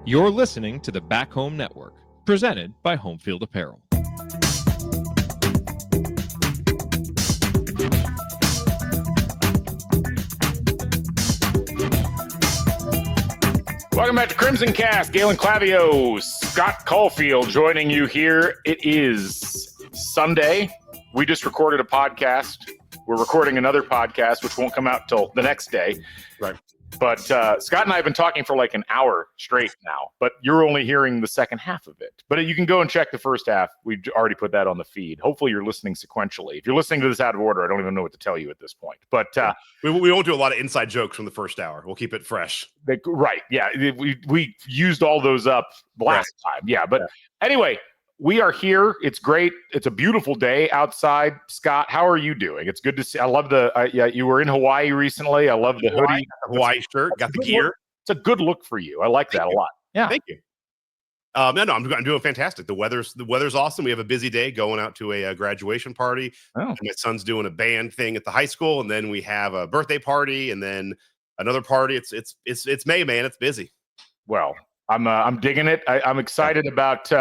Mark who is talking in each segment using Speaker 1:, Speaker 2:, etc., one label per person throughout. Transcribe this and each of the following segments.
Speaker 1: You're listening to the Back Home Network, presented by Home Field Apparel.
Speaker 2: Welcome back to Crimson Cast. Galen Clavio, Scott Caulfield joining you here. It is Sunday. We just recorded a podcast. We're recording another podcast, which won't come out till the next day.
Speaker 3: Right.
Speaker 2: But Scott and I have been talking for like an hour straight now, but you're only hearing the second half of it. But you can go and check the first half. We've already put that on the feed. Hopefully you're listening sequentially. If you're listening to this out of order, I don't even know what to tell you at this point. But
Speaker 3: we won't do a lot of inside jokes from the first hour. We'll keep it fresh.
Speaker 2: Right. Yeah. We used all those up last time. Yeah. But anyway, we are here. It's great. It's a beautiful day outside. Scott, how are you doing? It's good to see. I love you were in Hawaii recently. I love the hoodie.
Speaker 3: Hawaii shirt. Got the gear.
Speaker 2: It's a good look for you. I like that a lot. Yeah.
Speaker 3: Thank you. No, I'm doing fantastic. The weather's awesome. We have a busy day going out to a graduation party.
Speaker 2: Oh.
Speaker 3: My son's doing a band thing at the high school, and then we have a birthday party, and then another party. It's May, man. It's busy.
Speaker 2: Well, I'm digging it. I'm excited about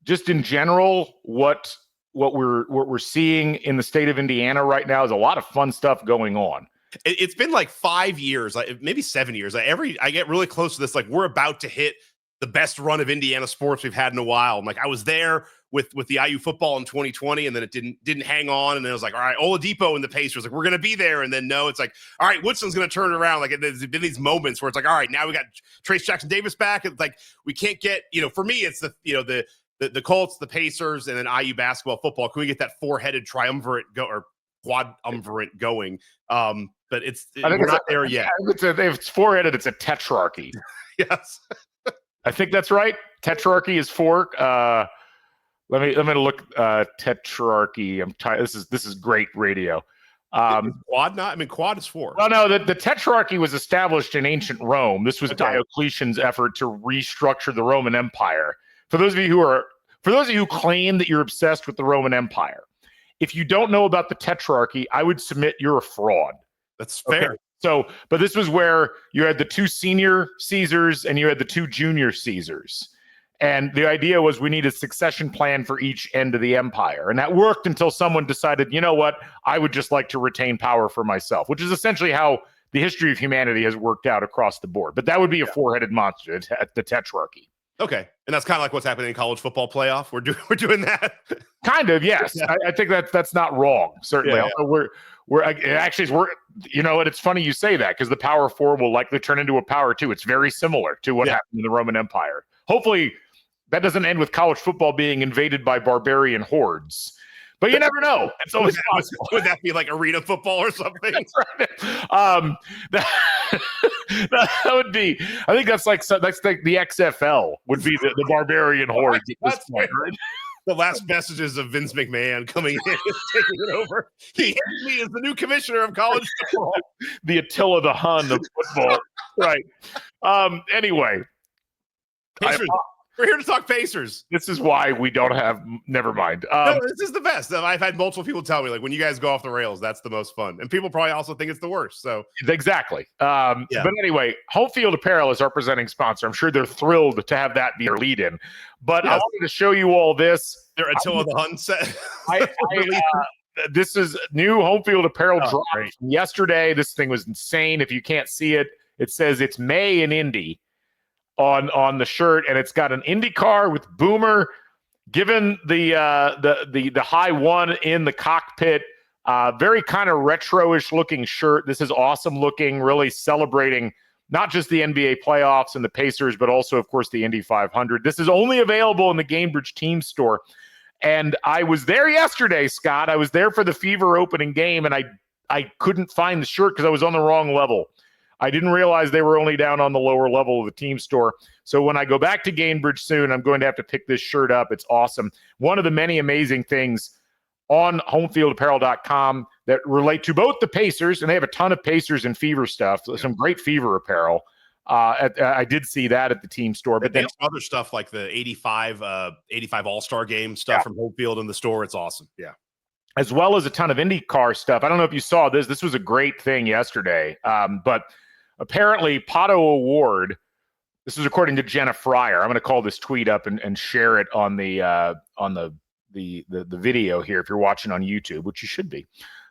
Speaker 2: just in general what we're seeing in the state of Indiana right now. Is a lot of fun stuff going on.
Speaker 3: It's been like 5 years, maybe 7 years. I get really close to this. Like, we're about to hit the best run of Indiana sports we've had in a while. I'm like, I was there with the IU football in 2020, and then it didn't hang on. And then it was like, all right, Oladipo and the Pacers, like, we're going to be there. And then no, it's like, all right, Woodson's going to turn it around. Like, there's been these moments where it's like, all right, now we got Trace Jackson Davis back. It's like, we can't get, for me, it's the Colts, the Pacers, and then IU basketball, football. Can we get that four-headed triumvirate or quadumvirate going? But we're not there yet.
Speaker 2: If it's four-headed, it's a tetrarchy.
Speaker 3: Yes.
Speaker 2: I think that's right. Tetrarchy is four. Let me look. Tetrarchy. I'm tired. This is great radio.
Speaker 3: Quad not? I mean, quad is four.
Speaker 2: Well, no, the Tetrarchy was established in ancient Rome. This was Diocletian's effort to restructure the Roman Empire. For those of you who claim that you're obsessed with the Roman Empire, if you don't know about the Tetrarchy, I would submit you're a fraud.
Speaker 3: That's fair.
Speaker 2: Okay. So, but this was where you had the two senior Caesars and you had the two junior Caesars. And the idea was we need a succession plan for each end of the empire. And that worked until someone decided, you know what, I would just like to retain power for myself, which is essentially how the history of humanity has worked out across the board. But that would be a four-headed monster, the Tetrarchy.
Speaker 3: Okay. And that's kind of like what's happening in college football playoff. We're doing that.
Speaker 2: Kind of, yes. Yeah. I think that's not wrong, certainly.
Speaker 3: Yeah.
Speaker 2: We're it's funny you say that, because the power four will likely turn into a power two. It's very similar to what happened in the Roman Empire. Hopefully that doesn't end with college football being invaded by barbarian hordes. But you never know. It's always possible.
Speaker 3: Would that be like arena football or something?
Speaker 2: That's right. That would be. I think that's like the XFL would be the barbarian hordes at this point, right?
Speaker 3: The last messages of Vince McMahon coming in and taking it over. He hates me as the new commissioner of college football.
Speaker 2: The Attila the Hun of football, right? Anyway,
Speaker 3: we're here to talk Pacers.
Speaker 2: This is why we don't have. Never mind.
Speaker 3: No, this is the best. I've had multiple people tell me, like, when you guys go off the rails, that's the most fun. And people probably also think it's the worst. So
Speaker 2: exactly. But anyway, Home Field Apparel is our presenting sponsor. I'm sure they're thrilled to have that be their lead-in. But I wanted to show you all this.
Speaker 3: They're Attila the Hun set.
Speaker 2: This is new Home Field Apparel drop from yesterday. This thing was insane. If you can't see it, it says it's May in Indy on the shirt, and it's got an Indy car with Boomer given the high one in the cockpit. Very kind of retro-ish looking shirt. This is awesome looking, really celebrating not just the NBA playoffs and the Pacers, but also, of course, the Indy 500. This is only available in the Gainbridge team store. And I was there yesterday, Scott. I was there for the Fever opening game, and I couldn't find the shirt because I was on the wrong level. I didn't realize they were only down on the lower level of the team store. So when I go back to Gainbridge soon, I'm going to have to pick this shirt up. It's awesome. One of the many amazing things on homefieldapparel.com that relate to both the Pacers, and they have a ton of Pacers and Fever stuff, some great Fever apparel. I did see that at the team store, but then
Speaker 3: other stuff like the 85 All-Star game stuff from Home Field in the store. It's awesome. Yeah.
Speaker 2: As well as a ton of IndyCar stuff. I don't know if you saw this. This was a great thing yesterday. But apparently Pato Award This is according to Jenna Fryer. I'm going to call this tweet up and share it on the video here if you're watching on YouTube, which you should be.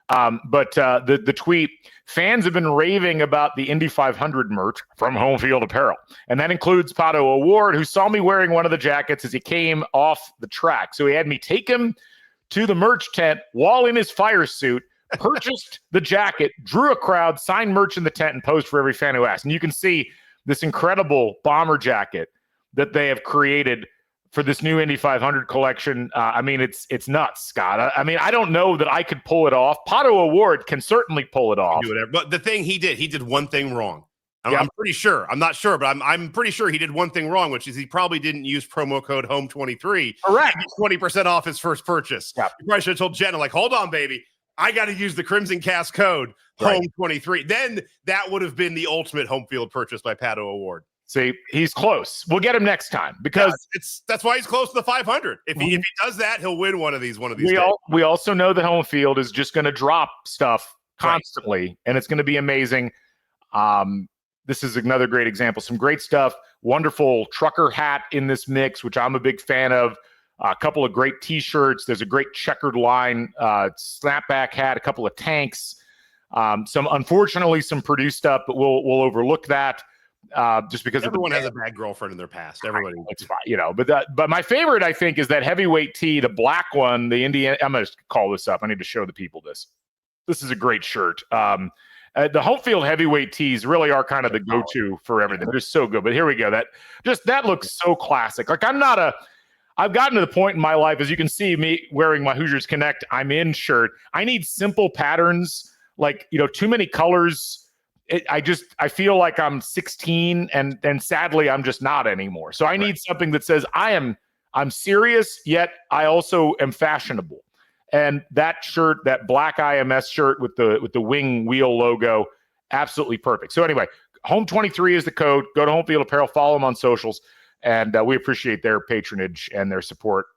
Speaker 2: But the tweet, fans have been raving about the Indy 500 merch from Home Field Apparel. And that includes Pato O'Ward, who saw me wearing one of the jackets as he came off the track. So he had me take him to the merch tent while in his fire suit, purchased the jacket, drew a crowd, signed merch in the tent, and posed for every fan who asked. And you can see this incredible bomber jacket that they have created for this new Indy 500 collection. I mean, it's nuts, Scott. I mean, I don't know that I could pull it off. Pato O'Ward can certainly pull it off.
Speaker 3: Do whatever. But the thing he did one thing wrong. I'm pretty sure. I'm not sure, but I'm pretty sure he did one thing wrong, which is he probably didn't use promo code HOME23.
Speaker 2: Correct.
Speaker 3: 20% off his first purchase.
Speaker 2: Yep.
Speaker 3: You probably should have told Jenna, like, hold on, baby. I got to use the Crimson Cast code HOME23. Then that would have been the ultimate home field purchase by Pato O'Ward.
Speaker 2: See, he's close. We'll get him next time because
Speaker 3: that's why he's close to the 500. If he does that, he'll win one of these days.
Speaker 2: We also know that Home Field is just going to drop stuff constantly, and it's going to be amazing. This is another great example. Some great stuff. Wonderful trucker hat in this mix, which I'm a big fan of. A couple of great T-shirts. There's a great checkered line snapback hat. A couple of tanks. Unfortunately, some Purdue stuff, but we'll overlook that. Just because
Speaker 3: everyone has a bad girlfriend in their past. Everybody,
Speaker 2: it's fine, But my favorite, I think, is that heavyweight tee, the black one, the Indiana. I'm going to call this up. I need to show the people this. This is a great shirt. The home field heavyweight tees really are kind of the go-to for everything. They're just so good. But here we go. That looks so classic. Like I've gotten to the point in my life, as you can see me wearing my Hoosiers Connect I'm in shirt. I need simple patterns, like, too many colors. I feel like I'm 16 and sadly I'm just not anymore. So I need something that says I'm serious, yet I also am fashionable. And that shirt, that black IMS shirt with the wing wheel logo, absolutely perfect. So anyway, Home23 is the code. Go to Home Field Apparel, follow them on socials, and we appreciate their patronage and their support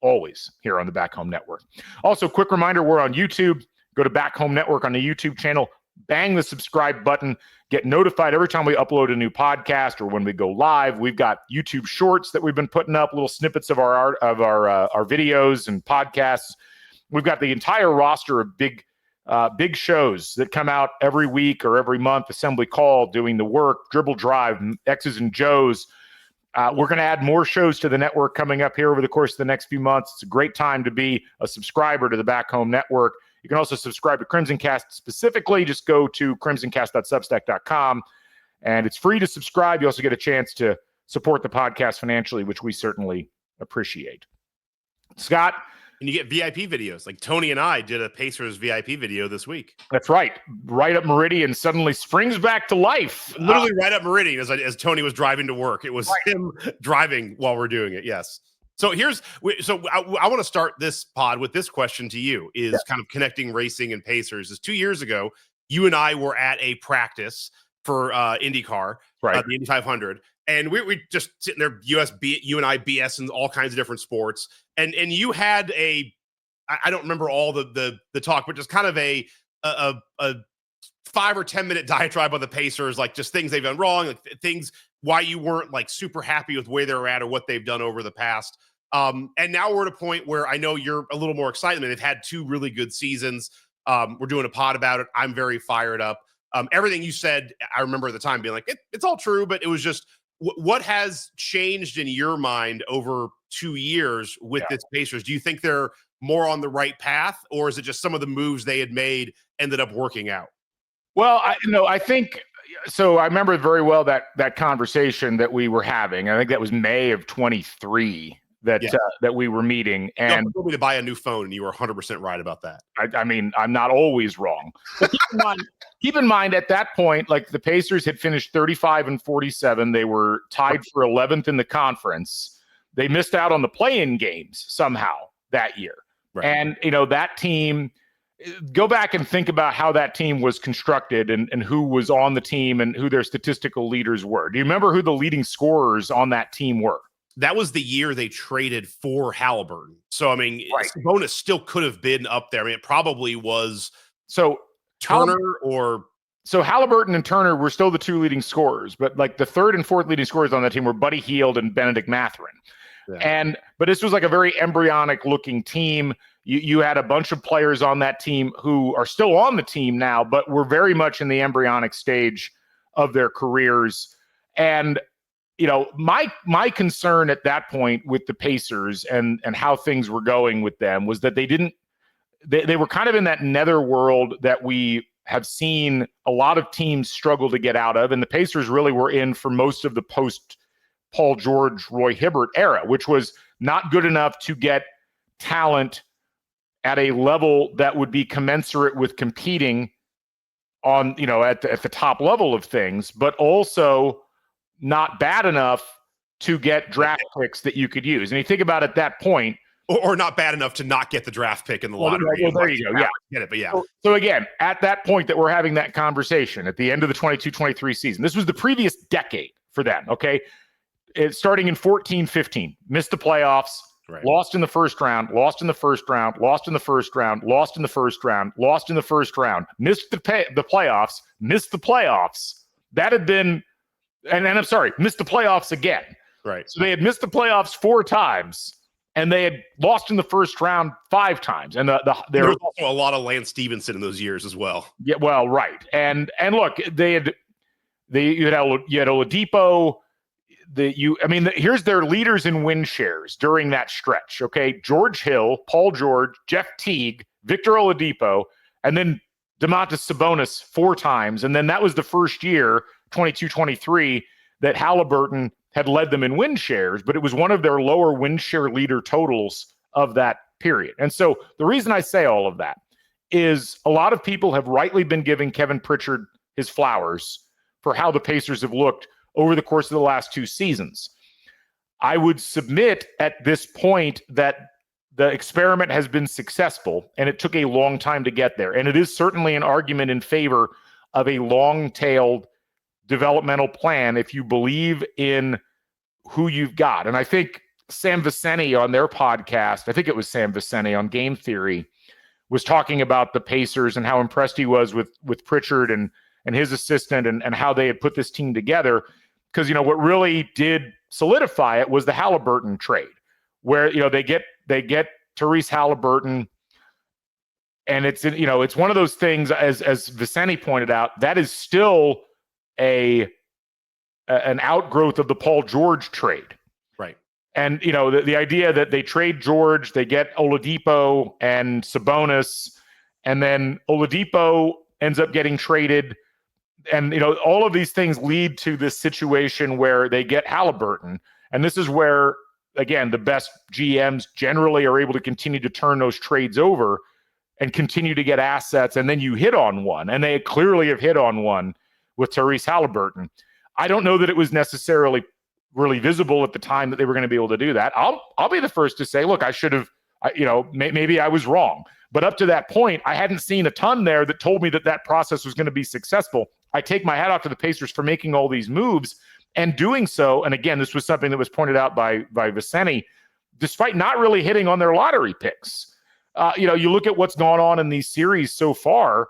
Speaker 2: always here on the Back Home Network. Also, quick reminder, we're on YouTube. Go to Back Home Network on the YouTube channel. Bang the subscribe button. Get notified every time we upload a new podcast or when we go live. We've got YouTube Shorts that we've been putting up, little snippets of our videos and podcasts. We've got the entire roster of big shows that come out every week or every month. Assembly Call, Doing the Work, Dribble Drive, X's and Joe's. We're going to add more shows to the network coming up here over the course of the next few months. It's a great time to be a subscriber to the Back Home Network. You can also subscribe to Crimson Cast specifically. Just go to crimsoncast.substack.com, and it's free to subscribe. You also get a chance to support the podcast financially, which we certainly appreciate. Scott?
Speaker 3: And you get VIP videos. Like Tony and I did a Pacers VIP video this week.
Speaker 2: That's right. Right up Meridian suddenly springs back to life.
Speaker 3: Literally right up Meridian as Tony was driving to work. It was him driving while we're doing it. Yes. So I want to start this pod with this question to you is kind of connecting racing and Pacers. Is 2 years ago, you and I were at a practice for IndyCar, the Indy 500. And we just sitting there, you and I BS in all kinds of different sports. And you had I don't remember all the talk, but just kind of a 5 or 10 minute diatribe on the Pacers, like just things they've done wrong, like things why you weren't like super happy with where they're at or what they've done over the past. And now we're at a point where I know you're a little more excited. I mean, they've had 2 really good seasons. We're doing a pod about it. I'm very fired up. Everything you said, I remember at the time being like, it's all true, but it was just what has changed in your mind over 2 years with this Pacers? Do you think they're more on the right path, or is it just some of the moves they had made ended up working out?
Speaker 2: Well, I think so. I remember very well that conversation that we were having. I think that was May of 23 that we were meeting. And
Speaker 3: you told me to buy a new phone, and you were 100% right about that.
Speaker 2: I mean, I'm not always wrong. But keep in mind, at that point, like the Pacers had finished 35-47. They were tied for 11th in the conference. They missed out on the play-in games somehow that year. Right. And, that team, go back and think about how that team was constructed and who was on the team and who their statistical leaders were. Do you remember who the leading scorers on that team were?
Speaker 3: That was the year they traded for Halliburton. So, I mean, Sabonis still could have been up there. I mean, it probably was
Speaker 2: so
Speaker 3: Turner or
Speaker 2: so Halliburton and Turner were still the two leading scorers, but like the third and fourth leading scorers on that team were Buddy Hield and Benedict Mathurin. Yeah. But this was like a very embryonic looking team. You had a bunch of players on that team who are still on the team now, but were very much in the embryonic stage of their careers. And, you know, my concern at that point with the Pacers and how things were going with them was that they were kind of in that netherworld that we have seen a lot of teams struggle to get out of. And the Pacers really were in for most of the post Paul George, Roy Hibbert era, which was not good enough to get talent at a level that would be commensurate with competing on, you know, at the top level of things, but also not bad enough to get draft picks that you could use. And you think about at that point,
Speaker 3: or not bad enough to not get the draft pick in the lottery.
Speaker 2: Well, there you go. Yeah.
Speaker 3: Get it, but yeah.
Speaker 2: So again, at that point that we're having that conversation at the end of the 22-23 season, this was the previous decade for them. Okay. It's starting in 14-15, missed the playoffs, right. Lost in the first round, lost in the first round, lost in the first round, lost in the first round, lost in the first round, missed the playoffs, missed the playoffs. That had been, and I'm sorry, missed the playoffs again.
Speaker 3: Right.
Speaker 2: So they had missed the playoffs 4 times. And they had lost in the first round 5 times, and there
Speaker 3: was also a lot of Lance Stevenson in those years as well.
Speaker 2: Yeah, well, right, and look, you had Oladipo. Here's their leaders in win shares during that stretch. Okay, George Hill, Paul George, Jeff Teague, Victor Oladipo, and then Domantas Sabonis 4 times, and then that was the first year, 22-23, that Halliburton had led them in win shares, but it was one of their lower win share leader totals of that period. And so the reason I say all of that is a lot of people have rightly been giving Kevin Pritchard his flowers for how the Pacers have looked over the course of the last 2 seasons. I would submit at this point that the experiment has been successful, and it took a long time to get there. And it is certainly an argument in favor of a long-tailed developmental plan if you believe in who you've got. And I think Sam Viceni on their podcast, I think it was Sam Viceni on Game Theory, was talking about the Pacers and how impressed he was with Pritchard and his assistant and how they had put this team together. Because, you know, what really did solidify it was the Halliburton trade, where, you know, they get Tyrese Halliburton. And it's, you know, it's one of those things, as Viceni pointed out, that is still an outgrowth of the Paul George trade.
Speaker 3: Right.
Speaker 2: And, you know, the idea that they trade George, they get Oladipo and Sabonis, and then Oladipo ends up getting traded. And, you know, all of these things lead to this situation where they get Halliburton. And this is where, again, the best GMs generally are able to continue to turn those trades over and continue to get assets. And then you hit on one. And they clearly have hit on one with Tyrese Halliburton. I don't know that it was necessarily really visible at the time that they were going to be able to do that. I'll be the first to say, look, I should have, you know, maybe I was wrong. But up to that point, I hadn't seen a ton there that told me that process was going to be successful. I take my hat off to the Pacers for making all these moves and doing so. And again, this was something that was pointed out by Viceni, despite not really hitting on their lottery picks. You know, you look at what's gone on in these series so far.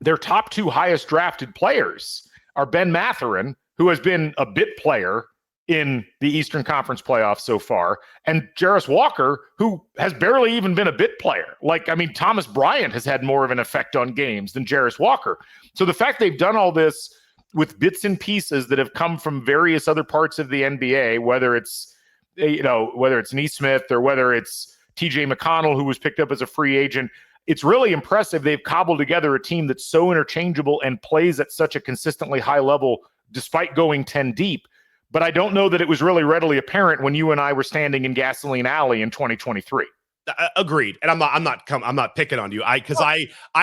Speaker 2: Their top 2 highest drafted players are Ben Mathurin, who has been a bit player in the Eastern Conference playoffs so far, and Jarris Walker, who has barely even been a bit player. Like, I mean, Thomas Bryant has had more of an effect on games than Jarris Walker. So the fact they've done all this with bits and pieces that have come from various other parts of the NBA, whether it's Neesmith or whether it's TJ McConnell, who was picked up as a free agent, it's really impressive. They've cobbled together a team that's so interchangeable and plays at such a consistently high level despite going 10 deep. But I don't know that it was really readily apparent when you and I were standing in Gasoline Alley in 2023.
Speaker 3: Agreed. And I'm not picking on you. I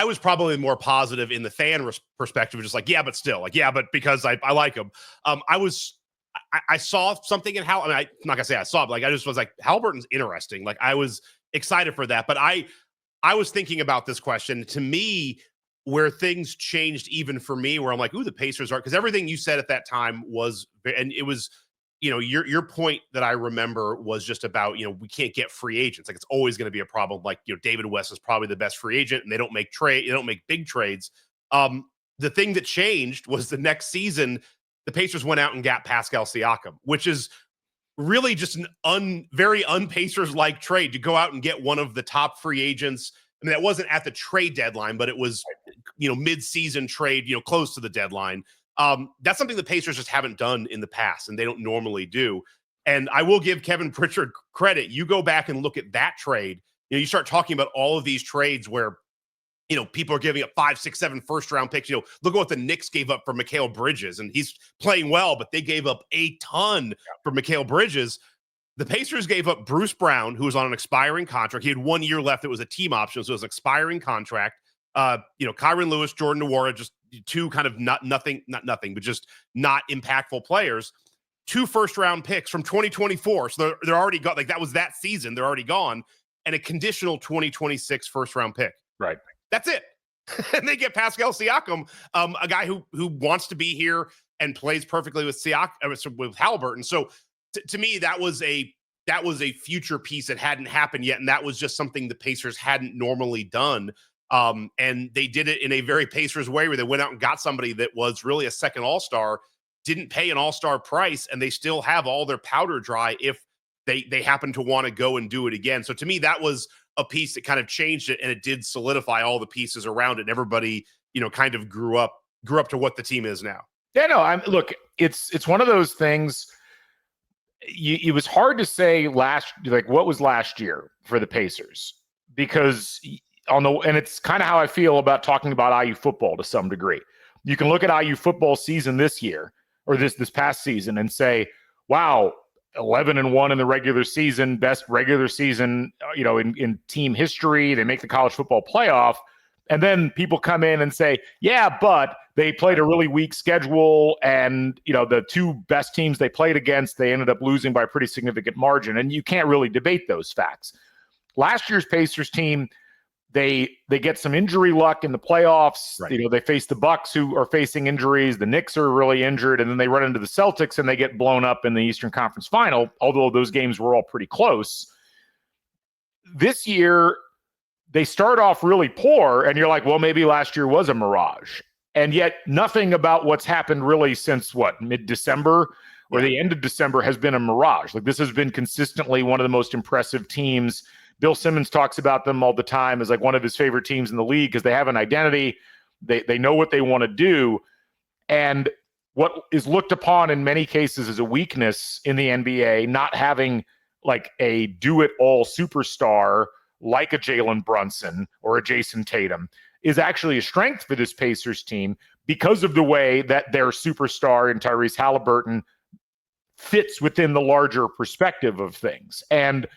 Speaker 3: was probably more positive in the fan perspective, just like, yeah, but still, like, yeah, but because I like him. I saw something in how, I mean, I'm not gonna say I saw it, but like, I just was like, Halliburton's interesting. Like, I was excited for that, but I was thinking about this question. To me, where things changed even for me, where I'm like, ooh, the Pacers are, because everything you said at that time was, and it was, you know, your point that I remember was just about, you know, we can't get free agents. Like, it's always going to be a problem. Like, you know, David West is probably the best free agent, and they don't make big trades. the thing that changed was the next season, the Pacers went out and got Pascal Siakam, which is really just an very un-Pacers-like trade to go out and get one of the top free agents. I mean, that wasn't at the trade deadline, but it was, mid-season trade, close to the deadline. That's something the Pacers just haven't done in the past, and they don't normally do. And I will give Kevin Pritchard credit. You go back and look at that trade. You start talking about all of these trades where, people are giving up 5, 6, 7 first-round picks. Look at what the Knicks gave up for Mikal Bridges, and he's playing well, but they gave up a ton for Mikal Bridges. The Pacers gave up Bruce Brown, who was on an expiring contract. He had 1 year left. It was a team option, so it was an expiring contract. Kyron Lewis, Jordan Nwora, just two kind of not nothing, but just not impactful players. 2 first-round picks from 2024. So they're already gone. Like, that was that season. They're already gone. And a conditional 2026 first-round pick.
Speaker 2: Right.
Speaker 3: That's it. And they get Pascal Siakam, a guy who wants to be here and plays perfectly with with Halliburton. So to me, that was a future piece that hadn't happened yet, and that was just something the Pacers hadn't normally done. And they did it in a very Pacers way, where they went out and got somebody that was really a second all-star, didn't pay an all-star price, and they still have all their powder dry if they happen to want to go and do it again. So to me, that was a piece that kind of changed it, and it did solidify all the pieces around it. And everybody, kind of grew up to what the team is now.
Speaker 2: Yeah, no, look, it's one of those things. It was hard to say what was last year for the Pacers, because and it's kind of how I feel about talking about IU football to some degree. You can look at IU football season this year, or this past season, and say, wow, 11-1 in the regular season, best regular season, in team history. They make the college football playoff. And then people come in and say, yeah, but they played a really weak schedule. And, the 2 best teams they played against, they ended up losing by a pretty significant margin. And you can't really debate those facts. Last year's Pacers team, they get some injury luck in the playoffs. Right. They face the Bucks, who are facing injuries. The Knicks are really injured. And then they run into the Celtics and they get blown up in the Eastern Conference Final, although those games were all pretty close. This year, they start off really poor, and you're like, well, maybe last year was a mirage. And yet nothing about what's happened really since mid-December or the end of December has been a mirage. Like, this has been consistently one of the most impressive teams. Bill Simmons talks about them all the time as like one of his favorite teams in the league, because they have an identity. They know what they want to do. And what is looked upon in many cases as a weakness in the NBA, not having like a do-it-all superstar like a Jalen Brunson or a Jason Tatum, is actually a strength for this Pacers team, because of the way that their superstar in Tyrese Halliburton fits within the larger perspective of things. And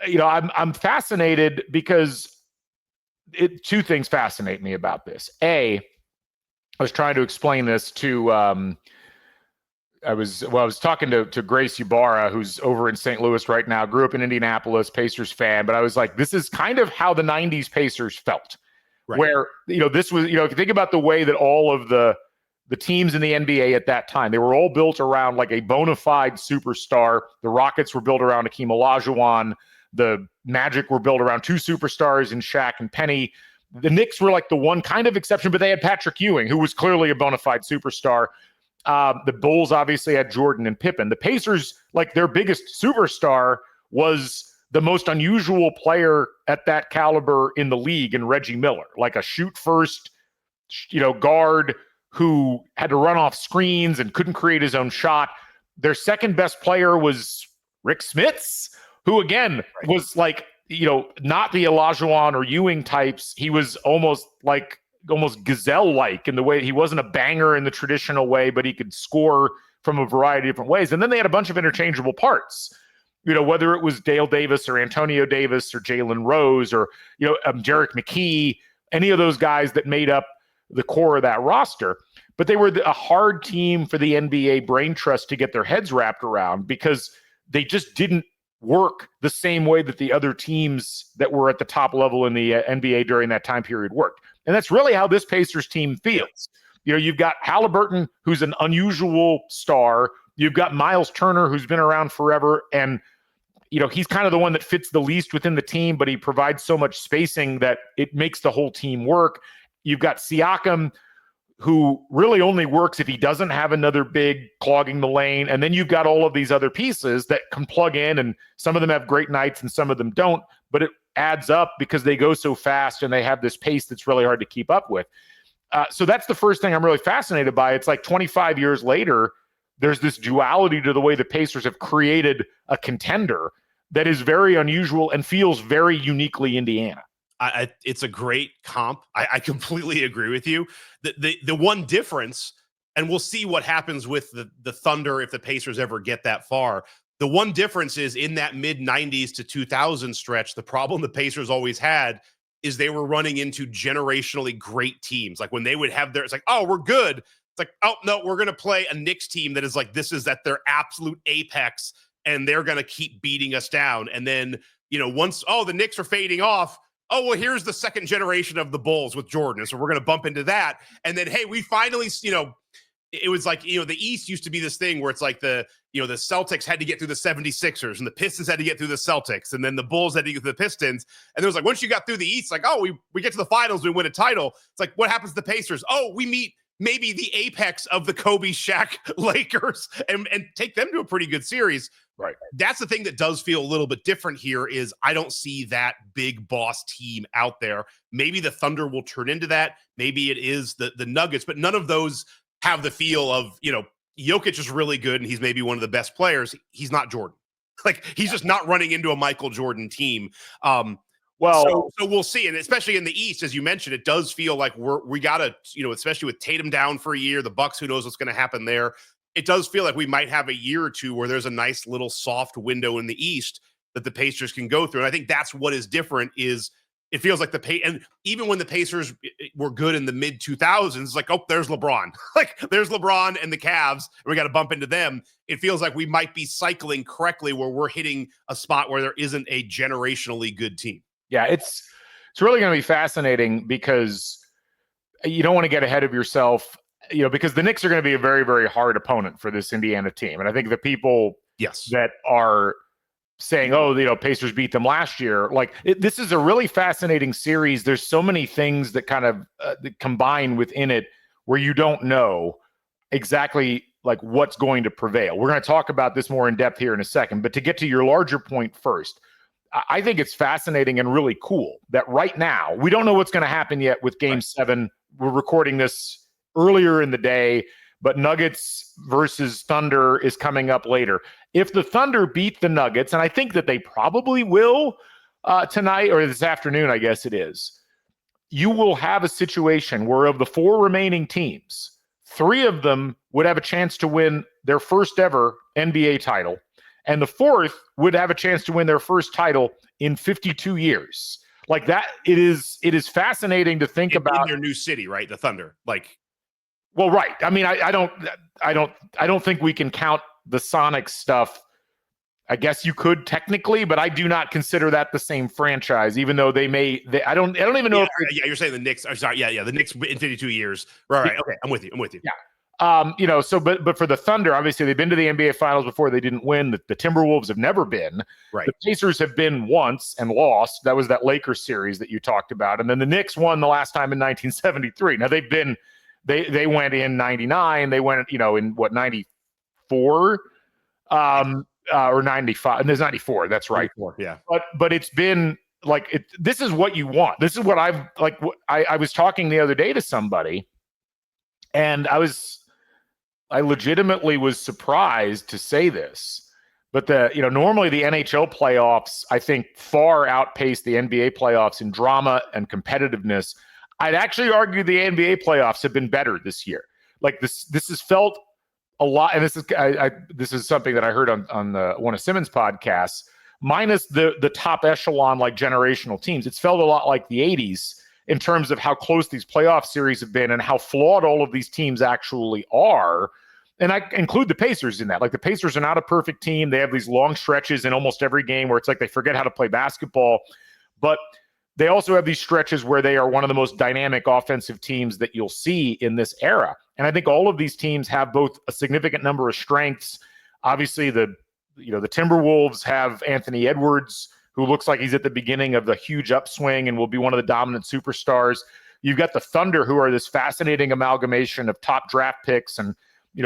Speaker 2: I'm fascinated because 2 things fascinate me about this. I was trying to explain this to I was talking to Grace Ybarra, who's over in St. Louis right now, grew up in Indianapolis, Pacers fan, but I was like, this is kind of how the 90s Pacers felt. Right. Where, this was, if you think about the way that all of the teams in the NBA at that time, they were all built around like a bona fide superstar. The Rockets were built around Hakeem Olajuwon. The Magic were built around 2 superstars in Shaq and Penny. The Knicks were like the one kind of exception, but they had Patrick Ewing, who was clearly a bona fide superstar. The Bulls obviously had Jordan and Pippen. The Pacers, like, their biggest superstar was the most unusual player at that caliber in the league, in Reggie Miller, like a shoot first, guard who had to run off screens and couldn't create his own shot. Their second best player was Rick Smits, who again was like, not the Olajuwon or Ewing types. He was almost gazelle-like in the way he wasn't a banger in the traditional way, but he could score from a variety of different ways. And then they had a bunch of interchangeable parts, whether it was Dale Davis or Antonio Davis or Jalen Rose or, Jarek McKee, any of those guys that made up the core of that roster. But they were a hard team for the NBA brain trust to get their heads wrapped around, because they just didn't work the same way that the other teams that were at the top level in the NBA during that time period worked. And that's really how this Pacers team feels. You've got Halliburton, who's an unusual star. You've got Miles Turner, who's been around forever. And, he's kind of the one that fits the least within the team, but he provides so much spacing that it makes the whole team work. You've got Siakam, who really only works if he doesn't have another big clogging the lane. And then you've got all of these other pieces that can plug in, and some of them have great nights and some of them don't, but it adds up because they go so fast and they have this pace that's really hard to keep up with. So that's the first thing I'm really fascinated by. It's like 25 years later, there's this duality to the way the Pacers have created a contender that is very unusual and feels very uniquely Indiana.
Speaker 3: It's a great comp. I completely agree with you. The one difference, and we'll see what happens with the Thunder if the Pacers ever get that far. The one difference is in that mid-90s to 2000 stretch, the problem the Pacers always had is they were running into generationally great teams. Like when they would have it's like, oh, we're good. It's like, oh, no, we're going to play a Knicks team that is like, this is at their absolute apex, and they're going to keep beating us down. And then, once, the Knicks are fading off, oh, well, here's the second generation of the Bulls with Jordan. So we're going to bump into that. And then, hey, we finally, it was like, the East used to be this thing where it's like the Celtics had to get through the 76ers and the Pistons had to get through the Celtics. And then the Bulls had to get through the Pistons. And there was like, once you got through the East, like, oh, we get to the finals, we win a title. It's like, what happens to the Pacers? Oh, we meet maybe the apex of the Kobe, Shaq, Lakers and take them to a pretty good series.
Speaker 2: Right.
Speaker 3: That's the thing that does feel a little bit different here is I don't see that big boss team out there. Maybe the Thunder will turn into that. Maybe it is the Nuggets, but none of those have the feel of, Jokic is really good and he's maybe one of the best players. He's not Jordan. Like he's just not running into a Michael Jordan team. So we'll see. And especially in the East, as you mentioned, it does feel like we got to, especially with Tatum down for a year, the Bucks, who knows what's going to happen there. It does feel like we might have a year or two where there's a nice little soft window in the East that the Pacers can go through. And I think that's what is different is it feels like and even when the Pacers were good in the mid 2000s, it's like, oh, there's LeBron. Like there's LeBron and the Cavs, and we got to bump into them. It feels like we might be cycling correctly where we're hitting a spot where there isn't a generationally good team.
Speaker 2: Yeah, it's really going to be fascinating because you don't want to get ahead of yourself. Because the Knicks are going to be a very, very hard opponent for this Indiana team. And I think the people that are saying, Pacers beat them last year, this is a really fascinating series. There's so many things that kind of combine within it where you don't know exactly like what's going to prevail. We're going to talk about this more in depth here in a second. But to get to your larger point first, I think it's fascinating and really cool that right now, we don't know what's going to happen yet with Game 7. We're recording this earlier in the day, but Nuggets versus Thunder is coming up later. If the Thunder beat the Nuggets, and I think that they probably will tonight or this afternoon, I guess it is, you will have a situation where of the 4 remaining teams, 3 of them would have a chance to win their first ever NBA title, and the 4th would have a chance to win their first title in 52 years. Like that, it is fascinating to think about
Speaker 3: in their new city, right? The Thunder,
Speaker 2: Well, right. I mean, I don't think we can count the Sonic stuff. I guess you could technically, but I do not consider that the same franchise, even though I don't even know.
Speaker 3: You're saying the Knicks. Sorry, the Knicks in 52 years. Right. Okay, I'm with you.
Speaker 2: Yeah. But for the Thunder, obviously they've been to the NBA Finals before. They didn't win. The Timberwolves have never been.
Speaker 3: Right.
Speaker 2: The Pacers have been once and lost. That was that Lakers series that you talked about, and then the Knicks won the last time in 1973. Now they've been. They went in 99. They went, in what, 94 or 95. And there's 94. That's right.
Speaker 3: 94, yeah.
Speaker 2: But it's been like this is what you want. This is what I was talking the other day to somebody, and I legitimately was surprised to say this. But normally the NHL playoffs, I think, far outpace the NBA playoffs in drama and competitiveness. I'd actually argue the NBA playoffs have been better this year. Like this has felt a lot, and this is something that I heard on one of Simmons' podcasts. Minus the top echelon like generational teams, it's felt a lot like the '80s in terms of how close these playoff series have been and how flawed all of these teams actually are. And I include the Pacers in that. Like the Pacers are not a perfect team. They have these long stretches in almost every game where it's like they forget how to play basketball, but they also have these stretches where they are one of the most dynamic offensive teams that you'll see in this era. And I think all of these teams have both a significant number of strengths. Obviously, the Timberwolves have Anthony Edwards, who looks like he's at the beginning of the huge upswing and will be one of the dominant superstars. You've got the Thunder, who are this fascinating amalgamation of top draft picks and,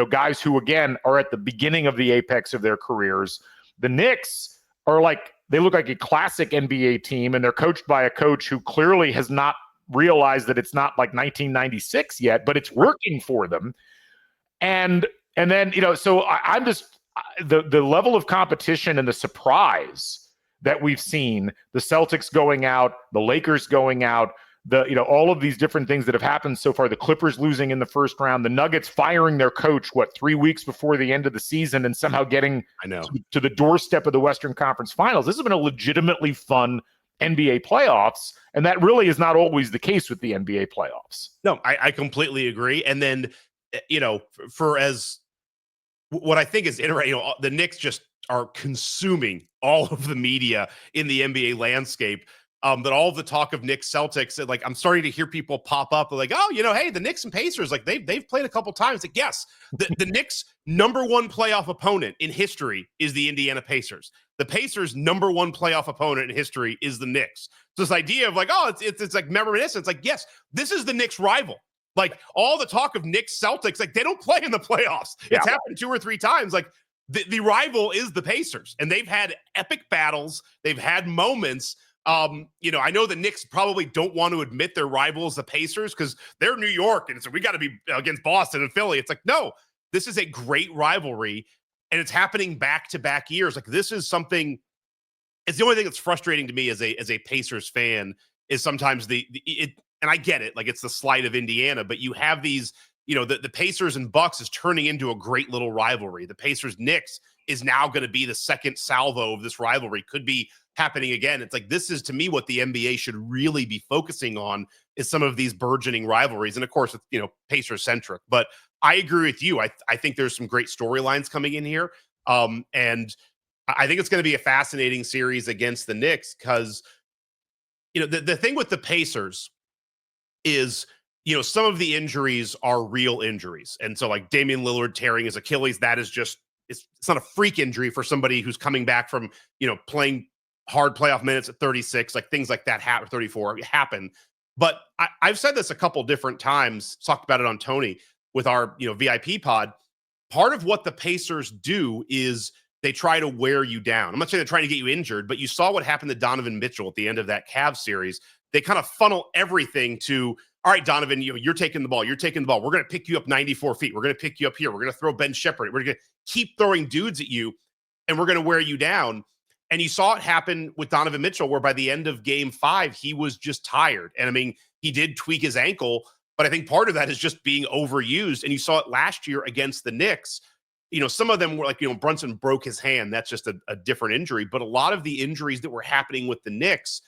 Speaker 2: guys who, again, are at the beginning of the apex of their careers. The Knicks are they look like a classic NBA team, and they're coached by a coach who clearly has not realized that it's not like 1996 yet, but it's working for them. And then, so I'm just the level of competition and the surprise that we've seen, the Celtics going out, the Lakers going out, all of these different things that have happened so far, the Clippers losing in the first round, the Nuggets firing their coach, 3 weeks before the end of the season and somehow getting to the doorstep of the Western Conference Finals. This has been a legitimately fun NBA playoffs, and that really is not always the case with the NBA playoffs.
Speaker 3: No, I completely agree. And then, for as what I think is interesting, the Knicks just are consuming all of the media in the NBA landscape. That all of the talk of Knicks Celtics, I'm starting to hear people pop up like, oh, hey, the Knicks and Pacers, they've played a couple times. Yes, the Knicks' number one playoff opponent in history is the Indiana Pacers. The Pacers' number one playoff opponent in history is the Knicks. So this idea of it's like reminiscence. Yes, this is the Knicks' rival. All the talk of Knicks Celtics, they don't play in the playoffs. It's happened 2 or 3 times. The rival is the Pacers, and they've had epic battles. They've had moments. I know the Knicks probably don't want to admit their rivals, the Pacers, because they're New York, and so we got to be against Boston and Philly. It's no, this is a great rivalry, and it's happening back-to-back years. This is something. It's the only thing that's frustrating to me as a Pacers fan is sometimes and I get it, it's the slight of Indiana, but you have these, the Pacers and Bucks is turning into a great little rivalry. The Pacers-Knicks is now going to be the second salvo of this rivalry. Could be happening again. It's this is to me what the NBA should really be focusing on is some of these burgeoning rivalries. And of course, it's, Pacer centric, but I agree with you. I think there's some great storylines coming in here. And I think it's going to be a fascinating series against the Knicks because, the thing with the Pacers is, some of the injuries are real injuries. And so Damian Lillard tearing his Achilles, that is just, it's not a freak injury for somebody who's coming back from, playing hard playoff minutes at 36, things like that happen, 34 happen. But I've said this a couple different times, talked about it on Tony with our, VIP pod. Part of what the Pacers do is they try to wear you down. I'm not saying they're trying to get you injured, but you saw what happened to Donovan Mitchell at the end of that Cavs series. They kind of funnel everything to, all right, Donovan, you're taking the ball. You're taking the ball. We're going to pick you up 94 feet. We're going to pick you up here. We're going to throw Ben Shepherd. We're going to keep throwing dudes at you, and we're going to wear you down. And you saw it happen with Donovan Mitchell, where by the end of game 5, he was just tired. And I mean, he did tweak his ankle, but I think part of that is just being overused. And you saw it last year against the Knicks. Some of them were Brunson broke his hand. That's just a different injury. But a lot of the injuries that were happening with the Knicks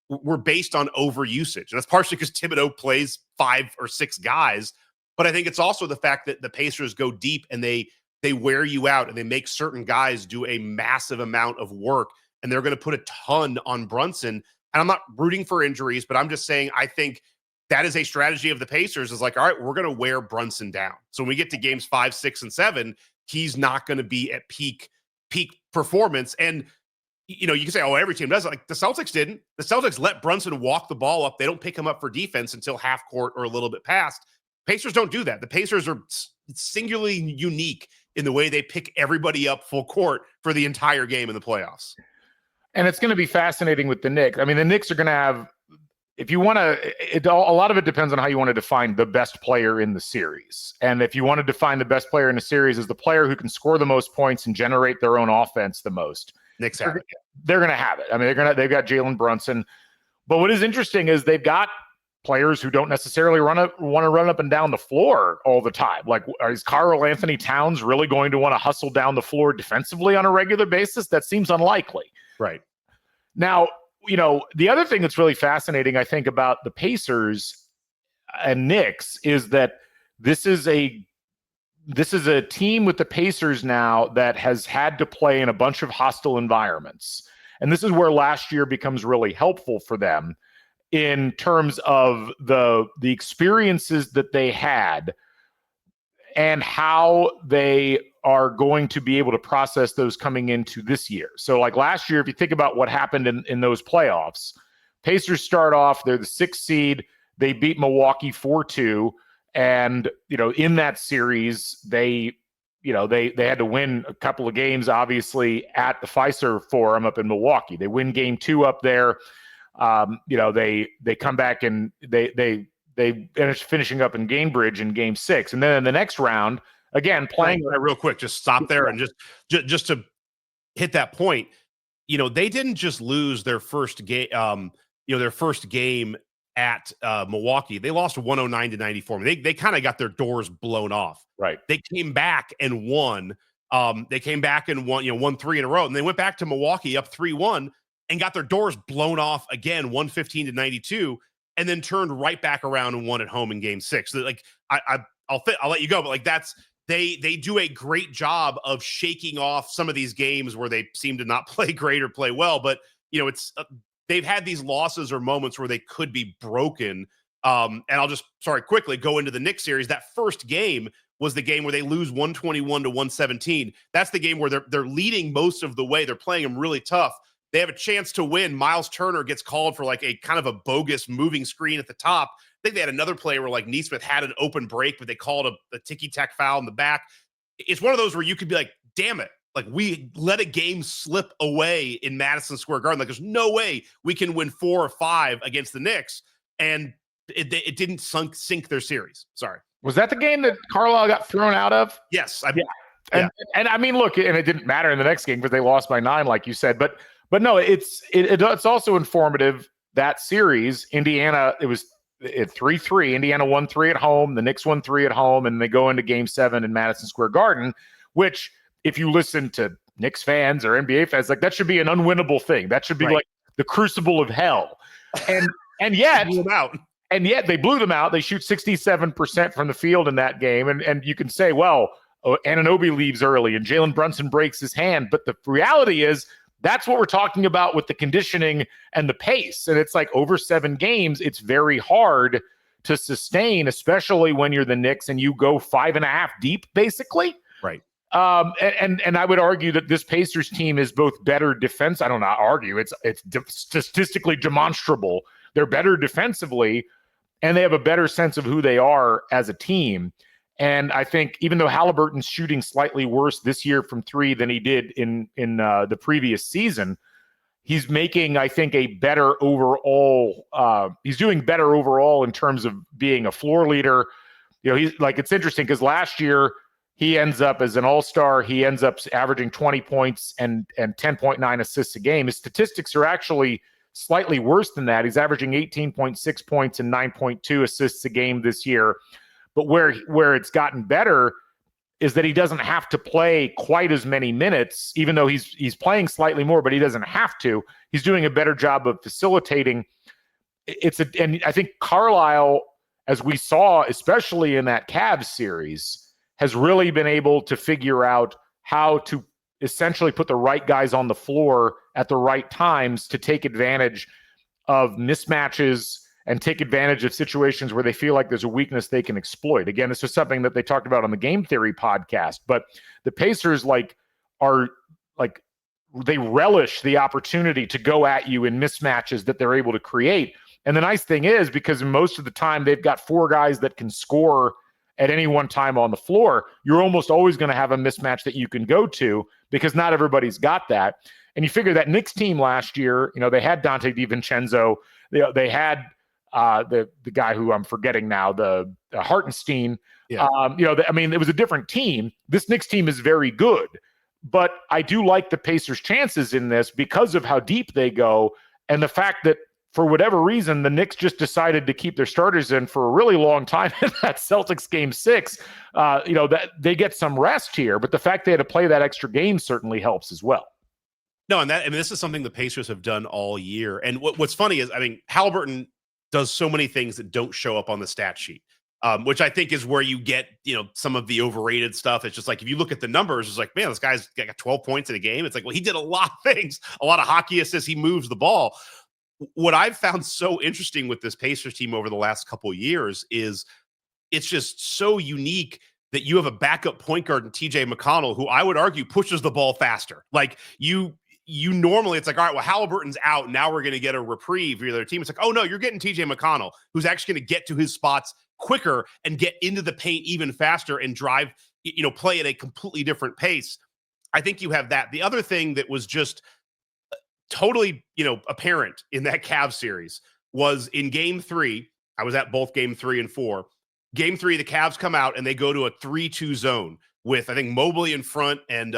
Speaker 3: were based on overusage. And that's partially because Thibodeau plays 5 or 6 guys. But I think it's also the fact that the Pacers go deep and they wear you out and they make certain guys do a massive amount of work, and they're going to put a ton on Brunson. And I'm not rooting for injuries, but I'm just saying I think that is a strategy of the Pacers is all right, we're going to wear Brunson down. So when we get to games 5, 6, and 7, he's not going to be at peak performance. And, you can say, oh, every team does it. The Celtics didn't. The Celtics let Brunson walk the ball up. They don't pick him up for defense until half court or a little bit past. Pacers don't do that. The Pacers are singularly unique in the way they pick everybody up full court for the entire game in the playoffs.
Speaker 2: And it's going to be fascinating with the Knicks. I mean, the Knicks are going to have, if you want to, a lot of it depends on how you want to define the best player in the series. And if you want to define the best player in a series as the player who can score the most points and generate their own offense the most,
Speaker 3: Knicks have it.
Speaker 2: They're going to have it. I mean, they've got Jalen Brunson. But what is interesting is they've got players who don't necessarily want to run up and down the floor all the time. Is Karl Anthony Towns really going to want to hustle down the floor defensively on a regular basis? That seems unlikely.
Speaker 3: Right.
Speaker 2: Now, the other thing that's really fascinating, I think, about the Pacers and Knicks is that this is a team with the Pacers now that has had to play in a bunch of hostile environments. And this is where last year becomes really helpful for them in terms of the experiences that they had and how they are going to be able to process those coming into this year. So last year, if you think about what happened in those playoffs, Pacers start off, they're the 6th seed. they beat Milwaukee 4-2. And, in that series, they had to win a couple of games, obviously, at the Fiserv Forum up in Milwaukee. They win game 2 up there. They come back and they finish finishing up in Gainbridge in game 6. And then in the next round, again, playing
Speaker 3: real quick, just stop there and just to hit that point. They didn't just lose their first game, at Milwaukee. They lost 109-94. They kind of got their doors blown off.
Speaker 2: Right.
Speaker 3: They came back and won. Won 3 in a row, and they went back to Milwaukee up 3-1 and got their doors blown off again, 115-92, and then turned right back around and won at home in game 6. So, I'll let you go, but they do a great job of shaking off some of these games where they seem to not play great or play well. But it's they've had these losses or moments where they could be broken. And I'll just quickly go into the Knicks series. That first game was the game where they lose 121-117. That's the game where they're leading most of the way. They're playing them really tough. They have a chance to win. Miles Turner gets called for a kind of a bogus moving screen at the top. I think they had another play where Neesmith had an open break, but they called a ticky-tack foul in the back. It's one of those where you could be like, damn it. We let a game slip away in Madison Square Garden. There's no way we can win 4 or 5 against the Knicks. And it didn't sink their series. Sorry.
Speaker 2: Was that the game that Carlisle got thrown out of?
Speaker 3: Yes.
Speaker 2: And I mean, look, and it didn't matter in the next game because they lost by 9, like you said. But no, it's also informative. That series, Indiana, it was 3-3. Indiana won 3 at home. The Knicks won 3 at home, and they go into game 7 in Madison Square Garden, which, if you listen to Knicks fans or NBA fans, that should be an unwinnable thing. That should be like the crucible of hell. And yet they blew them out. They shoot 67% from the field in that game. And you can say, well, Anunoby leaves early and Jalen Brunson breaks his hand. But the reality is that's what we're talking about with the conditioning and the pace. And it's over 7 games, it's very hard to sustain, especially when you're the Knicks and you go 5.5 deep, basically.
Speaker 3: Right.
Speaker 2: And I would argue that this Pacers team is both better defense. I don't know, argue. It's statistically demonstrable. They're better defensively, and they have a better sense of who they are as a team. And I think even though Halliburton's shooting slightly worse this year from 3 than he did in the previous season, he's making, I think, a better overall. He's doing better overall in terms of being a floor leader. He's it's interesting because last year he ends up as an all-star. He ends up averaging 20 points and 10.9 assists a game. His statistics are actually slightly worse than that. He's averaging 18.6 points and 9.2 assists a game this year. But where it's gotten better is that he doesn't have to play quite as many minutes, even though he's playing slightly more, but he doesn't have to. He's doing a better job of facilitating. And I think Carlisle, as we saw, especially in that Cavs series, has really been able to figure out how to essentially put the right guys on the floor at the right times to take advantage of mismatches and take advantage of situations where they feel like there's a weakness they can exploit. Again, this is something that they talked about on the Game Theory podcast, but the Pacers they relish the opportunity to go at you in mismatches that they're able to create. And the nice thing is, because most of the time they've got 4 guys that can score at any one time on the floor, you're almost always going to have a mismatch that you can go to because not everybody's got that. And you figure that Knicks team last year, they had Dante DiVincenzo. They had the guy who I'm forgetting now, the Hartenstein.
Speaker 3: Yeah.
Speaker 2: It was a different team. This Knicks team is very good, but I do like the Pacers' chances in this because of how deep they go and the fact that for whatever reason, the Knicks just decided to keep their starters in for a really long time in that Celtics game 6. That they get some rest here, but the fact they had to play that extra game certainly helps as well.
Speaker 3: No, and this is something the Pacers have done all year. And what's funny is, Halliburton does so many things that don't show up on the stat sheet, which I think is where you get, some of the overrated stuff. It's just if you look at the numbers, it's man, this guy's got 12 points in a game. It's well, he did a lot of things, a lot of hockey assists. He moves the ball. What I've found so interesting with this Pacers team over the last couple of years is it's just so unique that you have a backup point guard in TJ McConnell, who I would argue pushes the ball faster. you normally, it's like, all right, well, Halliburton's out. Now we're going to get a reprieve for the other team. It's like, oh no, you're getting TJ McConnell, who's actually going to get to his spots quicker and get into the paint even faster and drive, play at a completely different pace. I think you have that. The other thing that was just totally, apparent in that Cavs series was in game 3. I was at both game 3 and 4. Game 3, the Cavs come out and they go to a 3-2 zone with, I think, Mobley in front and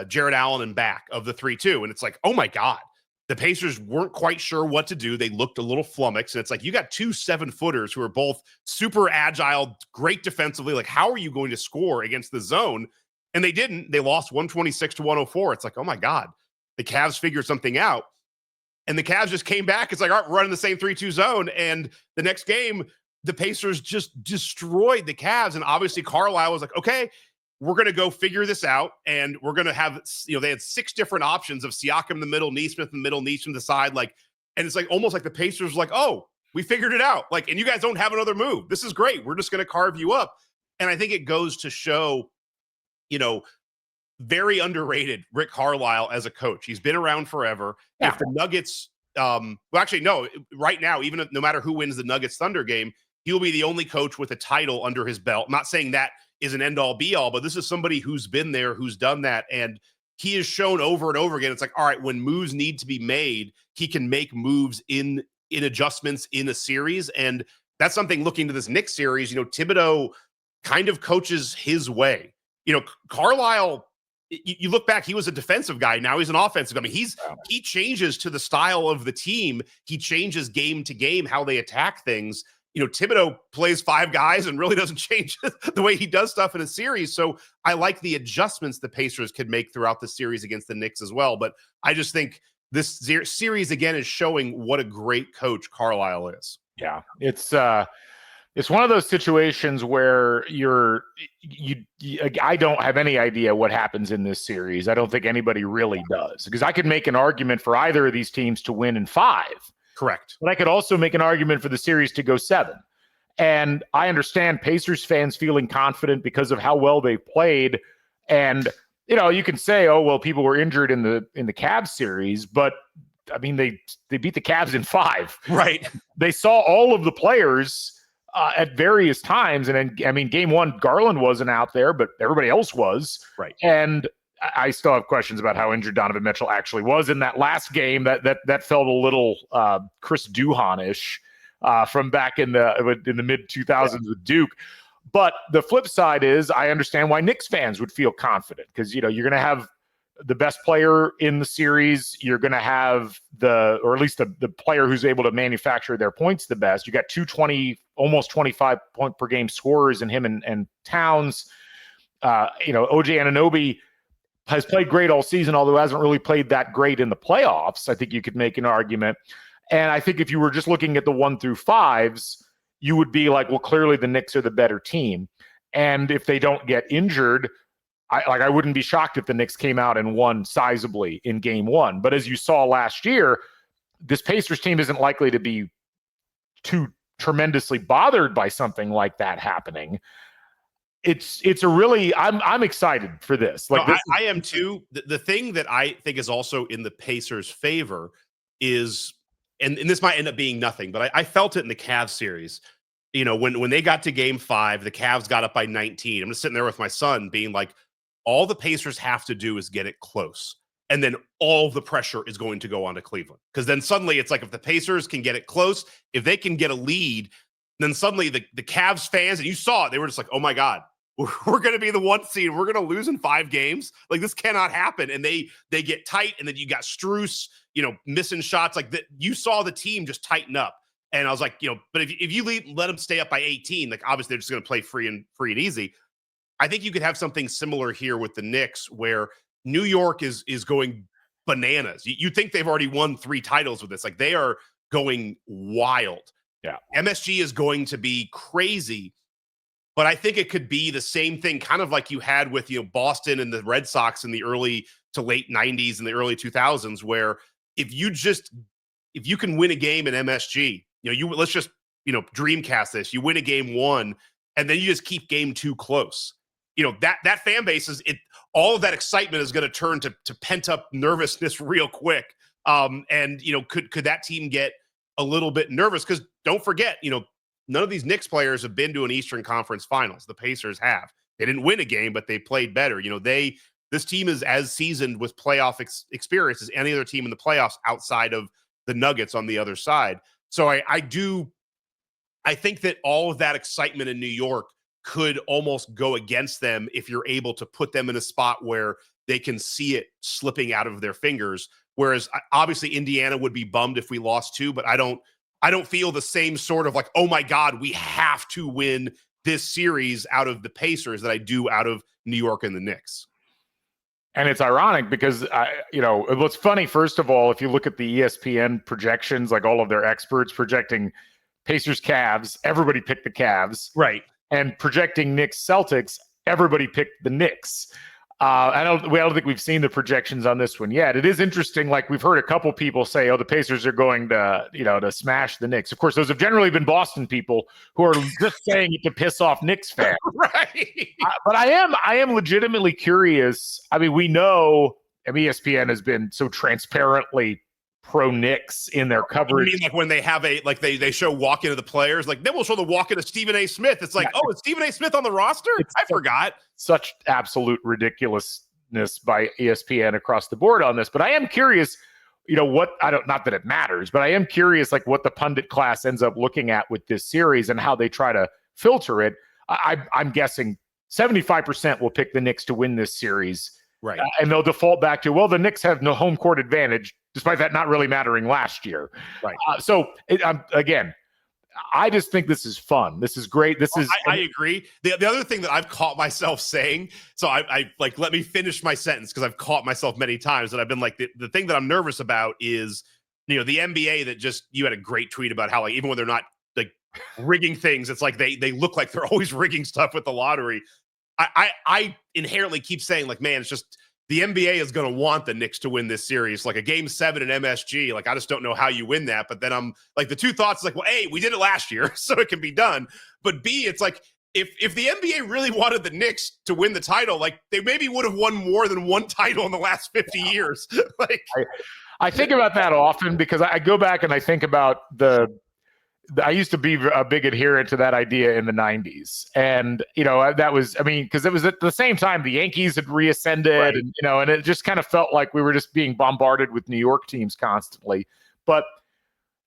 Speaker 3: Jared Allen in back of the 3-2. And it's like, oh my God, the Pacers weren't quite sure what to do. They looked a little flummoxed. And it's like, you got 2 7-footers who are both super agile, great defensively. Like, how are you going to score against the zone? And they didn't. They lost 126-104. It's like, oh my God, the Cavs figured something out. And the Cavs just came back. It's like, all right, we're running the same 3-2 zone. And the next game, the Pacers just destroyed the Cavs. And obviously Carlisle was like, okay, we're going to go figure this out. And we're going to have, they had 6 different options of Siakam in the middle, Nesmith in the middle, Nesmith the side. Like, and it's like, almost like the Pacers were like, oh, we figured it out. Like, and you guys don't have another move. This is great. We're just going to carve you up. And I think it goes to show, very underrated Rick Carlisle as a coach. He's been around forever. Yeah. If the Nuggets, right now, even if, no matter who wins the Nuggets Thunder game, he'll be the only coach with a title under his belt. I'm not saying that is an end all be all, but this is somebody who's been there, who's done that. And he has shown over and over again. It's like, all right, when moves need to be made, he can make moves in adjustments in a series. And that's something looking to this Knicks series, Thibodeau kind of coaches his way. Carlisle, you look back, he was a defensive guy. Now he's an offensive guy. I mean, he changes to the style of the team. He changes game to game how they attack things. Thibodeau plays 5 guys and really doesn't change the way he does stuff in a series. So I like the adjustments the Pacers could make throughout the series against the Knicks as well. But I just think this series again is showing what a great coach Carlisle is.
Speaker 2: Yeah, it's one of those situations where I don't have any idea what happens in this series. I don't think anybody really does, because I could make an argument for either of these teams to win in 5.
Speaker 3: Correct.
Speaker 2: But I could also make an argument for the series to go 7. And I understand Pacers fans feeling confident because of how well they played. And, you can say, oh, well, people were injured in the Cavs series, but I mean, they beat the Cavs in 5.
Speaker 3: Right.
Speaker 2: They saw all of the players at various times. And then, game 1, Garland wasn't out there, but everybody else was.
Speaker 3: Right.
Speaker 2: And I still have questions about how injured Donovan Mitchell actually was in that last game. That felt a little Chris Duhon-ish from back in the mid 2000s with Duke. But the flip side is, I understand why Knicks fans would feel confident, because you're going to have the best player in the series. You're going to have or at least the player who's able to manufacture their points the best. You got 220, almost 25 point per game scorers in him and Towns. OJ Anunoby has played great all season, although hasn't really played that great in the playoffs. I think you could make an argument. And I think if you were just looking at the 1 through 5s, you would be like, well, clearly the Knicks are the better team. And if they don't get injured, I wouldn't be shocked if the Knicks came out and won sizably in game 1. But as you saw last year, this Pacers team isn't likely to be too tremendously bothered by something like that happening. It's a really, I'm excited for this. Like,
Speaker 3: I am too. The thing that I think is also in the Pacers' favor is, and this might end up being nothing, but I felt it in the Cavs series. When they got to game 5, the Cavs got up by 19. I'm just sitting there with my son being like, all the Pacers have to do is get it close. And then all the pressure is going to go on to Cleveland. Because then suddenly it's like, if the Pacers can get it close, if they can get a lead, then suddenly the Cavs fans, and you saw it, they were just like, oh my God, we're going to be the 1 seed. We're going to lose in 5 games. Like, this cannot happen. And they get tight. And then you got Strus, missing shots like that. You saw the team just tighten up. And I was like, but if you let them stay up by 18, like, obviously they're just going to play free and easy. I think you could have something similar here with the Knicks, where New York is going bananas. You think they've already won 3 titles with this. Like, they are going wild.
Speaker 2: Yeah.
Speaker 3: MSG is going to be crazy. But I think it could be the same thing, kind of like you had with, Boston and the Red Sox in the early to late 90s and the early 2000s, where if you can win a game in MSG, let's just, dreamcast this. You win a game 1, and then you just keep game 2 close. that fan base all of that excitement is going to turn to pent up nervousness real quick. And could that team get a little bit nervous? Because don't forget, none of these Knicks players have been to an Eastern Conference Finals. The Pacers have. They didn't win a game, but they played better. This team is as seasoned with playoff experience as any other team in the playoffs outside of the Nuggets on the other side. So I think that all of that excitement in New York could almost go against them if you're able to put them in a spot where they can see it slipping out of their fingers. Whereas obviously Indiana would be bummed if we lost 2, but I don't feel the same sort of like, oh my God, we have to win this series out of the Pacers that I do out of New York and the Knicks.
Speaker 2: And it's ironic because, what's funny, first of all, if you look at the ESPN projections, like all of their experts projecting Pacers-Cavs, everybody picked the Cavs.
Speaker 3: Right.
Speaker 2: And projecting Knicks-Celtics, everybody picked the Knicks. I don't think we've seen the projections on this one yet. It is interesting. Like we've heard a couple people say, "Oh, the Pacers are going to smash the Knicks." Of course, those have generally been Boston people who are just saying it to piss off Knicks fans,
Speaker 3: right?
Speaker 2: But I am legitimately curious. I mean, we know ESPN has been so transparently pro Knicks in their coverage.
Speaker 3: You mean like when they have they show walk into the players, like then we'll show the walk into Stephen A. Smith. It's like, oh, is Stephen A. Smith on the roster? I forgot.
Speaker 2: Such absolute ridiculousness by ESPN across the board on this. But I am curious, not that it matters, but I am curious like what the pundit class ends up looking at with this series and how they try to filter it. I'm guessing 75% will pick the Knicks to win this series.
Speaker 3: Right.
Speaker 2: And they'll default back to, well, the Knicks have no home court advantage, despite that not really mattering last year.
Speaker 3: Right.
Speaker 2: Again, I just think this is fun. This is great.
Speaker 3: I agree. The other thing that I've caught myself saying, so I let me finish my sentence because I've caught myself many times that I've been like, the thing that I'm nervous about is, the NBA that you had a great tweet about how like, even when they're not like rigging things, it's like they look like they're always rigging stuff with the lottery. I inherently keep saying like, man, it's just the NBA is going to want the Knicks to win this series, like a game 7 in MSG. Like, I just don't know how you win that. But then I'm like, the two thoughts like, well, A, we did it last year, so it can be done. But B, it's like, if the NBA really wanted the Knicks to win the title, like they maybe would have won more than one title in the last 50 years. Like,
Speaker 2: I think about that often because I go back and I think about I used to be a big adherent to that idea in the 90s. And, that was, because it was at the same time the Yankees had reascended, right. And it just kind of felt like we were just being bombarded with New York teams constantly. But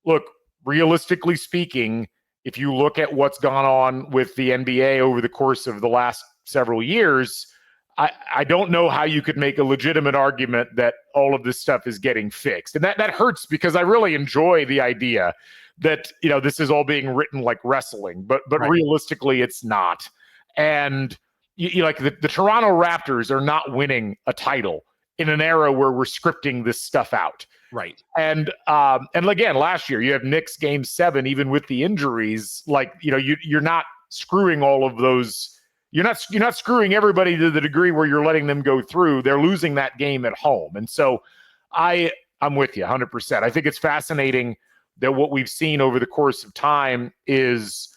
Speaker 2: look, realistically speaking, if you look at what's gone on with the NBA over the course of the last several years, I don't know how you could make a legitimate argument that all of this stuff is getting fixed. And that hurts because I really enjoy the idea that, this is all being written like wrestling, but right. Realistically it's not. And like the Toronto Raptors are not winning a title in an era where we're scripting this stuff out.
Speaker 3: Right.
Speaker 2: And again, last year you have Knicks game 7, even with the injuries, like, you're not screwing all of those. You're not screwing everybody to the degree where you're letting them go through. They're losing that game at home. And so I'm with you 100%. I think it's fascinating that what we've seen over the course of time is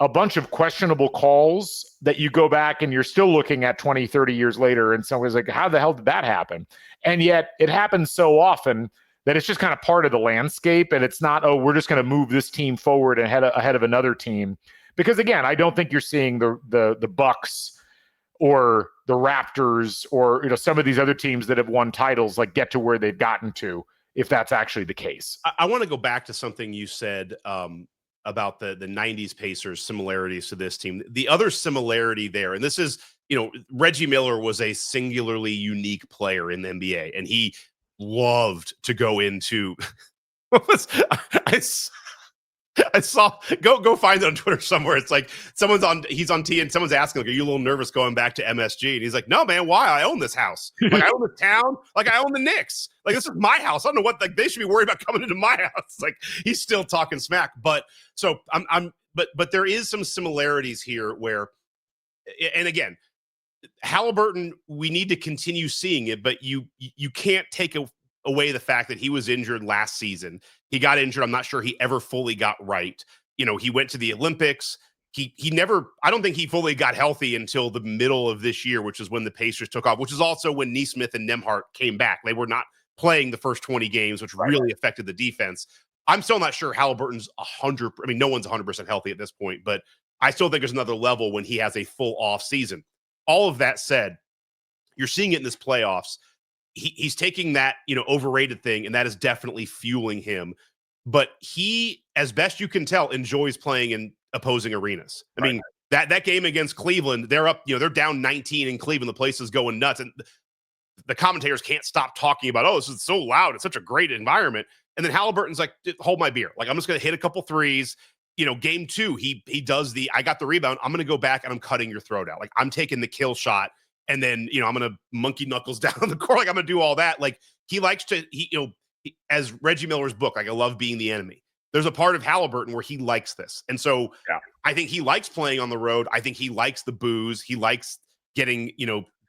Speaker 2: a bunch of questionable calls that you go back and you're still looking at 20, 30 years later. And someone's like, how the hell did that happen? And yet it happens so often that it's just kind of part of the landscape. And it's not, oh, we're just going to move this team forward ahead of another team. Because again, I don't think you're seeing the Bucks or the Raptors or some of these other teams that have won titles like get to where they've gotten to, if that's actually the case.
Speaker 3: I want to go back to something you said about the 90s Pacers similarities to this team. The other similarity there, and this is, Reggie Miller was a singularly unique player in the NBA, and he loved to go into what was I saw go find it on Twitter somewhere. It's like he's on T and someone's asking, like, are you a little nervous going back to MSG? And he's like, no, man, why? I own this house. Like, I own the town. Like, I own the Knicks. Like, this is my house. I don't know what, like, they should be worried about coming into my house. Like, he's still talking smack. But so but there is some similarities here where, and again, Halliburton, we need to continue seeing it, but you can't take away the fact that he was injured last season. He got injured. I'm not sure he ever fully got right. He went to the Olympics. he never, I don't think he fully got healthy until the middle of this year, which is when the Pacers took off, which is also when Nesmith and Nembhard came back. They were not playing the first 20 games, which really affected the defense. I'm still not sure Halliburton's 100. I mean, no one's 100% healthy at this point, but I still think there's another level when he has a full off season. All of that said, you're seeing it in this playoffs. He's taking that, overrated thing, and that is definitely fueling him. But he, as best you can tell, enjoys playing in opposing arenas. I mean, that game against Cleveland, they're up, they're down 19 in Cleveland. The place is going nuts. And the commentators can't stop talking about, oh, this is so loud. It's such a great environment. And then Halliburton's like, hold my beer. Like, I'm just going to hit a couple threes. Game 2, he does I got the rebound. I'm going to go back and I'm cutting your throat out. Like, I'm taking the kill shot. And then, I'm going to monkey knuckles down on the court. Like, I'm going to do all that. Like, he likes to, as Reggie Miller's book, like, I love being the enemy. There's a part of Halliburton where he likes this. And so I think he likes playing on the road. I think he likes the booze. He likes getting,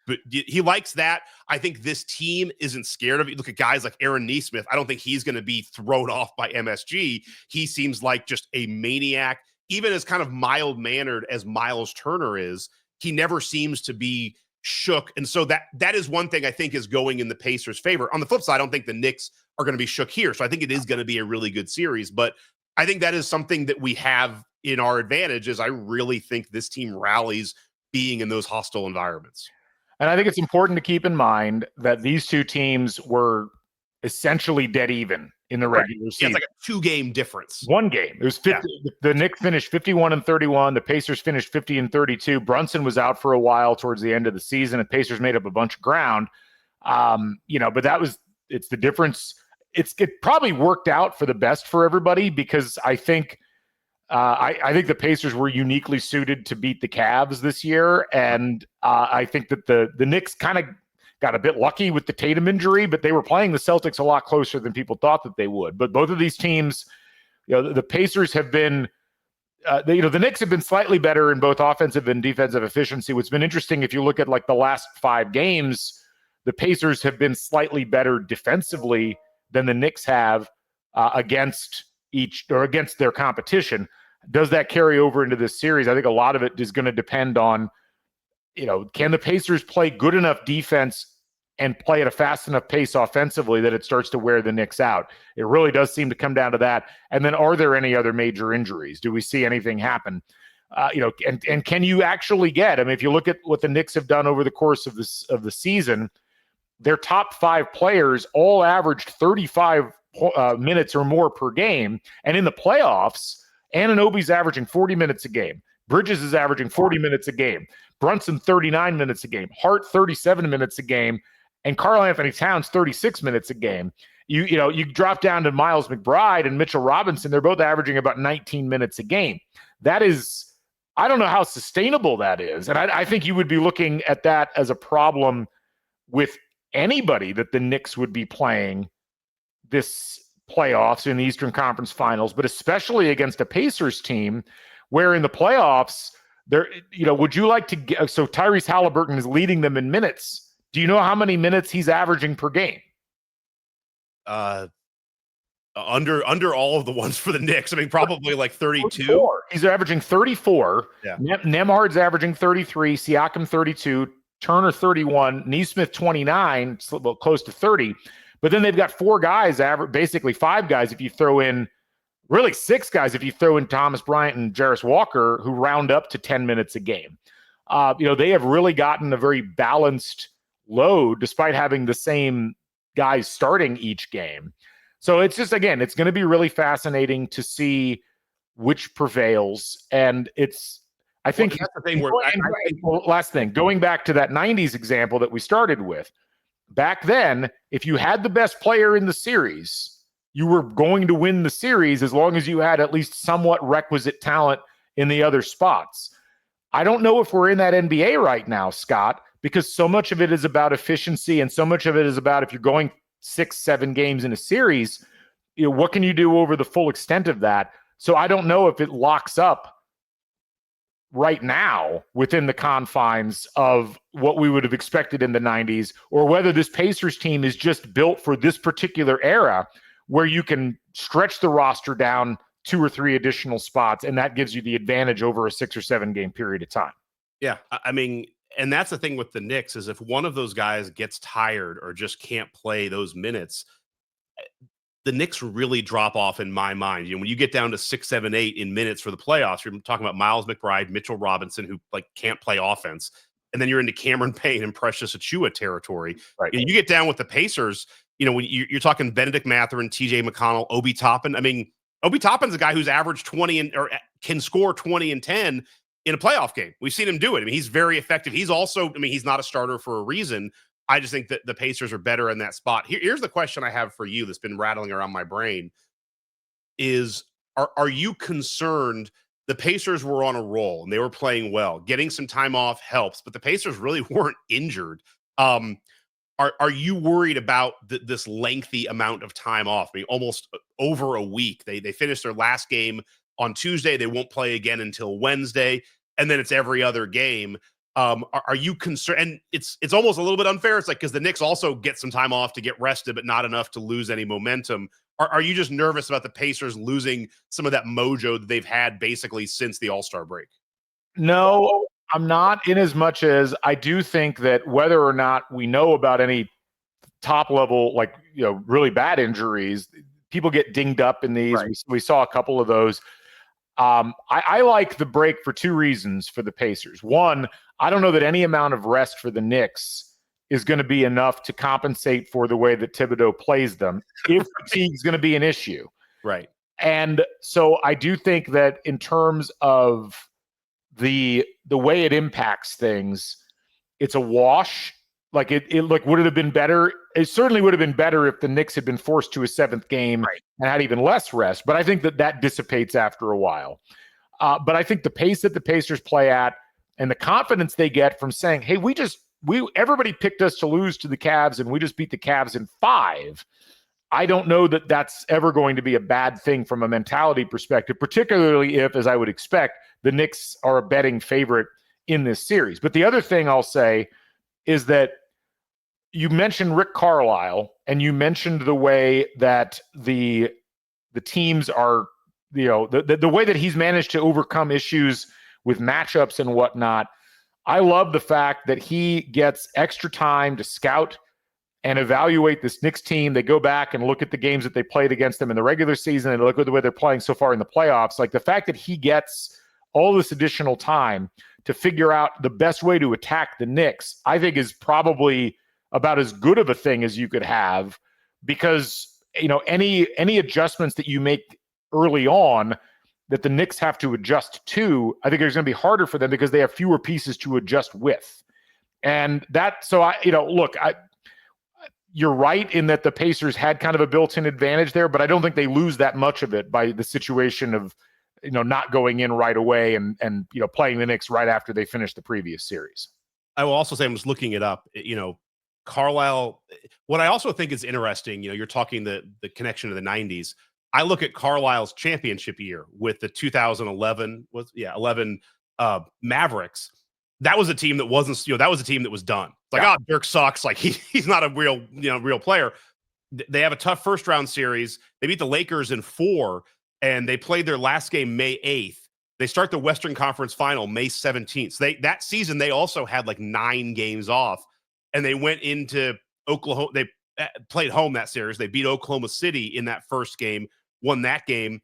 Speaker 3: but he likes that. I think this team isn't scared of it. Look at guys like Aaron Nesmith. I don't think he's going to be thrown off by MSG. He seems like just a maniac. Even as kind of mild-mannered as Miles Turner is, he never seems to be shook. And so that is one thing I think is going in the Pacers' favor. On the flip side, I don't think the Knicks are going to be shook here. So I think it is going to be a really good series. But I think that is something that we have in our advantage, is I really think this team rallies being in those hostile environments.
Speaker 2: And I think it's important to keep in mind that these two teams were essentially dead even in the regular season.
Speaker 3: It's like a 2-game difference.
Speaker 2: One game. It was 50. Yeah. The Knicks finished 51-31. The Pacers finished 50-32. Brunson was out for a while towards the end of the season. The Pacers made up a bunch of ground. But it's the difference. It probably worked out for the best for everybody, because I think the Pacers were uniquely suited to beat the Cavs this year. And I think that the Knicks kind of got a bit lucky with the Tatum injury, but they were playing the Celtics a lot closer than people thought that they would. But both of these teams, the Pacers have been, the Knicks have been slightly better in both offensive and defensive efficiency. What's been interesting, if you look at like the last 5 games, the Pacers have been slightly better defensively than the Knicks have against their competition. Does that carry over into this series? I think a lot of it is going to depend on, can the Pacers play good enough defense and play at a fast enough pace offensively that it starts to wear the Knicks out? It really does seem to come down to that. And then, are there any other major injuries? Do we see anything happen? And can you actually get, if you look at what the Knicks have done over the course of the season, their top 5 players all averaged 35 minutes or more per game. And in the playoffs, Anunoby's averaging 40 minutes a game. Bridges is averaging 40 minutes a game. Brunson, 39 minutes a game. Hart, 37 minutes a game. And Karl Anthony Towns, 36 minutes a game. You drop down to Miles McBride and Mitchell Robinson. They're both averaging about 19 minutes a game. That is, I don't know how sustainable that is. And I think you would be looking at that as a problem with anybody that the Knicks would be playing this playoffs in the Eastern Conference Finals, but especially against a Pacers team where in the playoffs, would you like to get, so Tyrese Halliburton is leading them in minutes. Do you know how many minutes he's averaging per game?
Speaker 3: Under all of the ones for the Knicks. Probably like 32.
Speaker 2: 34. He's averaging 34.
Speaker 3: Yeah.
Speaker 2: Nembhard's averaging 33, Siakam 32, Turner 31, Nesmith 29, close to 30. But then they've got 4 guys, basically 5 guys if you throw in, really 6 guys if you throw in Thomas Bryant and Jarris Walker, who round up to 10 minutes a game. They have really gotten a very balanced load despite having the same guys starting each game. So it's just, again, it's going to be really fascinating to see which prevails. And I think
Speaker 3: that's the thing where
Speaker 2: last thing, going back to that 90s example that we started with, back then, if you had the best player in the series, you were going to win the series as long as you had at least somewhat requisite talent in the other spots. I don't know if we're in that NBA right now, Scott, because so much of it is about efficiency and so much of it is about, if you're going 6-7 games in a series, what can you do over the full extent of that? So I don't know if it locks up right now within the confines of what we would have expected in the 90s, or whether this Pacers team is just built for this particular era where you can stretch the roster down 2 or 3 additional spots, and that gives you the advantage over a 6 or 7 game period of time.
Speaker 3: Yeah, I mean, and that's the thing with the Knicks is if one of those guys gets tired or just can't play those minutes, the Knicks really drop off in my mind. You know, when you get down to 6, 7, 8 in minutes for the playoffs, you're talking about Miles McBride, Mitchell Robinson, who like can't play offense, and then you're into Cameron Payne and Precious Achua territory.
Speaker 2: Right.
Speaker 3: You get down with the Pacers. You know, when you're talking Benedict Mathurin, T.J. McConnell, Obi Toppin. I mean, Obi Toppin's a guy who's averaged 20 and or can score 20 and 10 in a playoff game. We've seen him do it. I mean, he's very effective. He's also, I mean, he's not a starter for a reason. I just think that the Pacers are better in that spot. Here's the question I have for you that's been rattling around my brain is, are you concerned? The Pacers were on a roll and they were playing well. Getting some time off helps, but the Pacers really weren't injured. Are you worried about this lengthy amount of time off? I mean, almost over a week. They finished their last game on Tuesday. They won't play again until Wednesday, and then it's every other game. Are you concerned? And it's almost a little bit unfair. It's like because the Knicks also get some time off to get rested, but not enough to lose any momentum. Are you just nervous about the Pacers losing some of that mojo that they've had basically since the All-Star break?
Speaker 2: No, I'm not, in as much as I do think that whether or not we know about any top level, like, you know, really bad injuries, people get dinged up in these. Right. We saw a couple of those. I like the break for 2 reasons for the Pacers. One, I don't know that any amount of rest for the Knicks is going to be enough to compensate for the way that Thibodeau plays them if fatigue is going to be an issue.
Speaker 3: Right.
Speaker 2: And so I do think that in terms of the way it impacts things, it's a wash. Like would it have been better? It certainly would have been better if the Knicks had been forced to a 7th game and had even less rest. But I think that dissipates after a while. But I think the pace that the Pacers play at and the confidence they get from saying, "Hey, everybody picked us to lose to the Cavs, and we just beat the Cavs in 5." I don't know that that's ever going to be a bad thing from a mentality perspective, particularly if, as I would expect, the Knicks are a betting favorite in this series. But the other thing I'll say is that you mentioned Rick Carlisle, and you mentioned the way that the teams are, you know, the way that he's managed to overcome issues with matchups and whatnot. I love the fact that he gets extra time to scout and evaluate this Knicks team. They go back and look at the games that they played against them in the regular season and look at the way they're playing so far in the playoffs. Like the fact that he gets all this additional time to figure out the best way to attack the Knicks, I think is probably about as good of a thing as you could have, because, you know, any adjustments that you make early on that the Knicks have to adjust to, I think it's going to be harder for them because they have fewer pieces to adjust with. And that, so you're right in that the Pacers had kind of a built-in advantage there, but I don't think they lose that much of it by the situation of, you know, not going in right away and you know, playing the Knicks right after they finished the previous series.
Speaker 3: I will also say, I'm just looking it up, you know, Carlisle, what I also think is interesting, you know, you're talking the connection to the 90s. I look at Carlisle's championship year with the 2011 Mavericks. That was a team that wasn't, you know, that was a team that was done. It's like, Dirk sucks. Like he's not a real player. They have a tough first round series. They beat the Lakers in 4, and they played their last game May 8th. They start the Western Conference Final May 17th. So that season, they also had like 9 games off, and they went into Oklahoma. They played home that series. They beat Oklahoma City in that first game, won that game.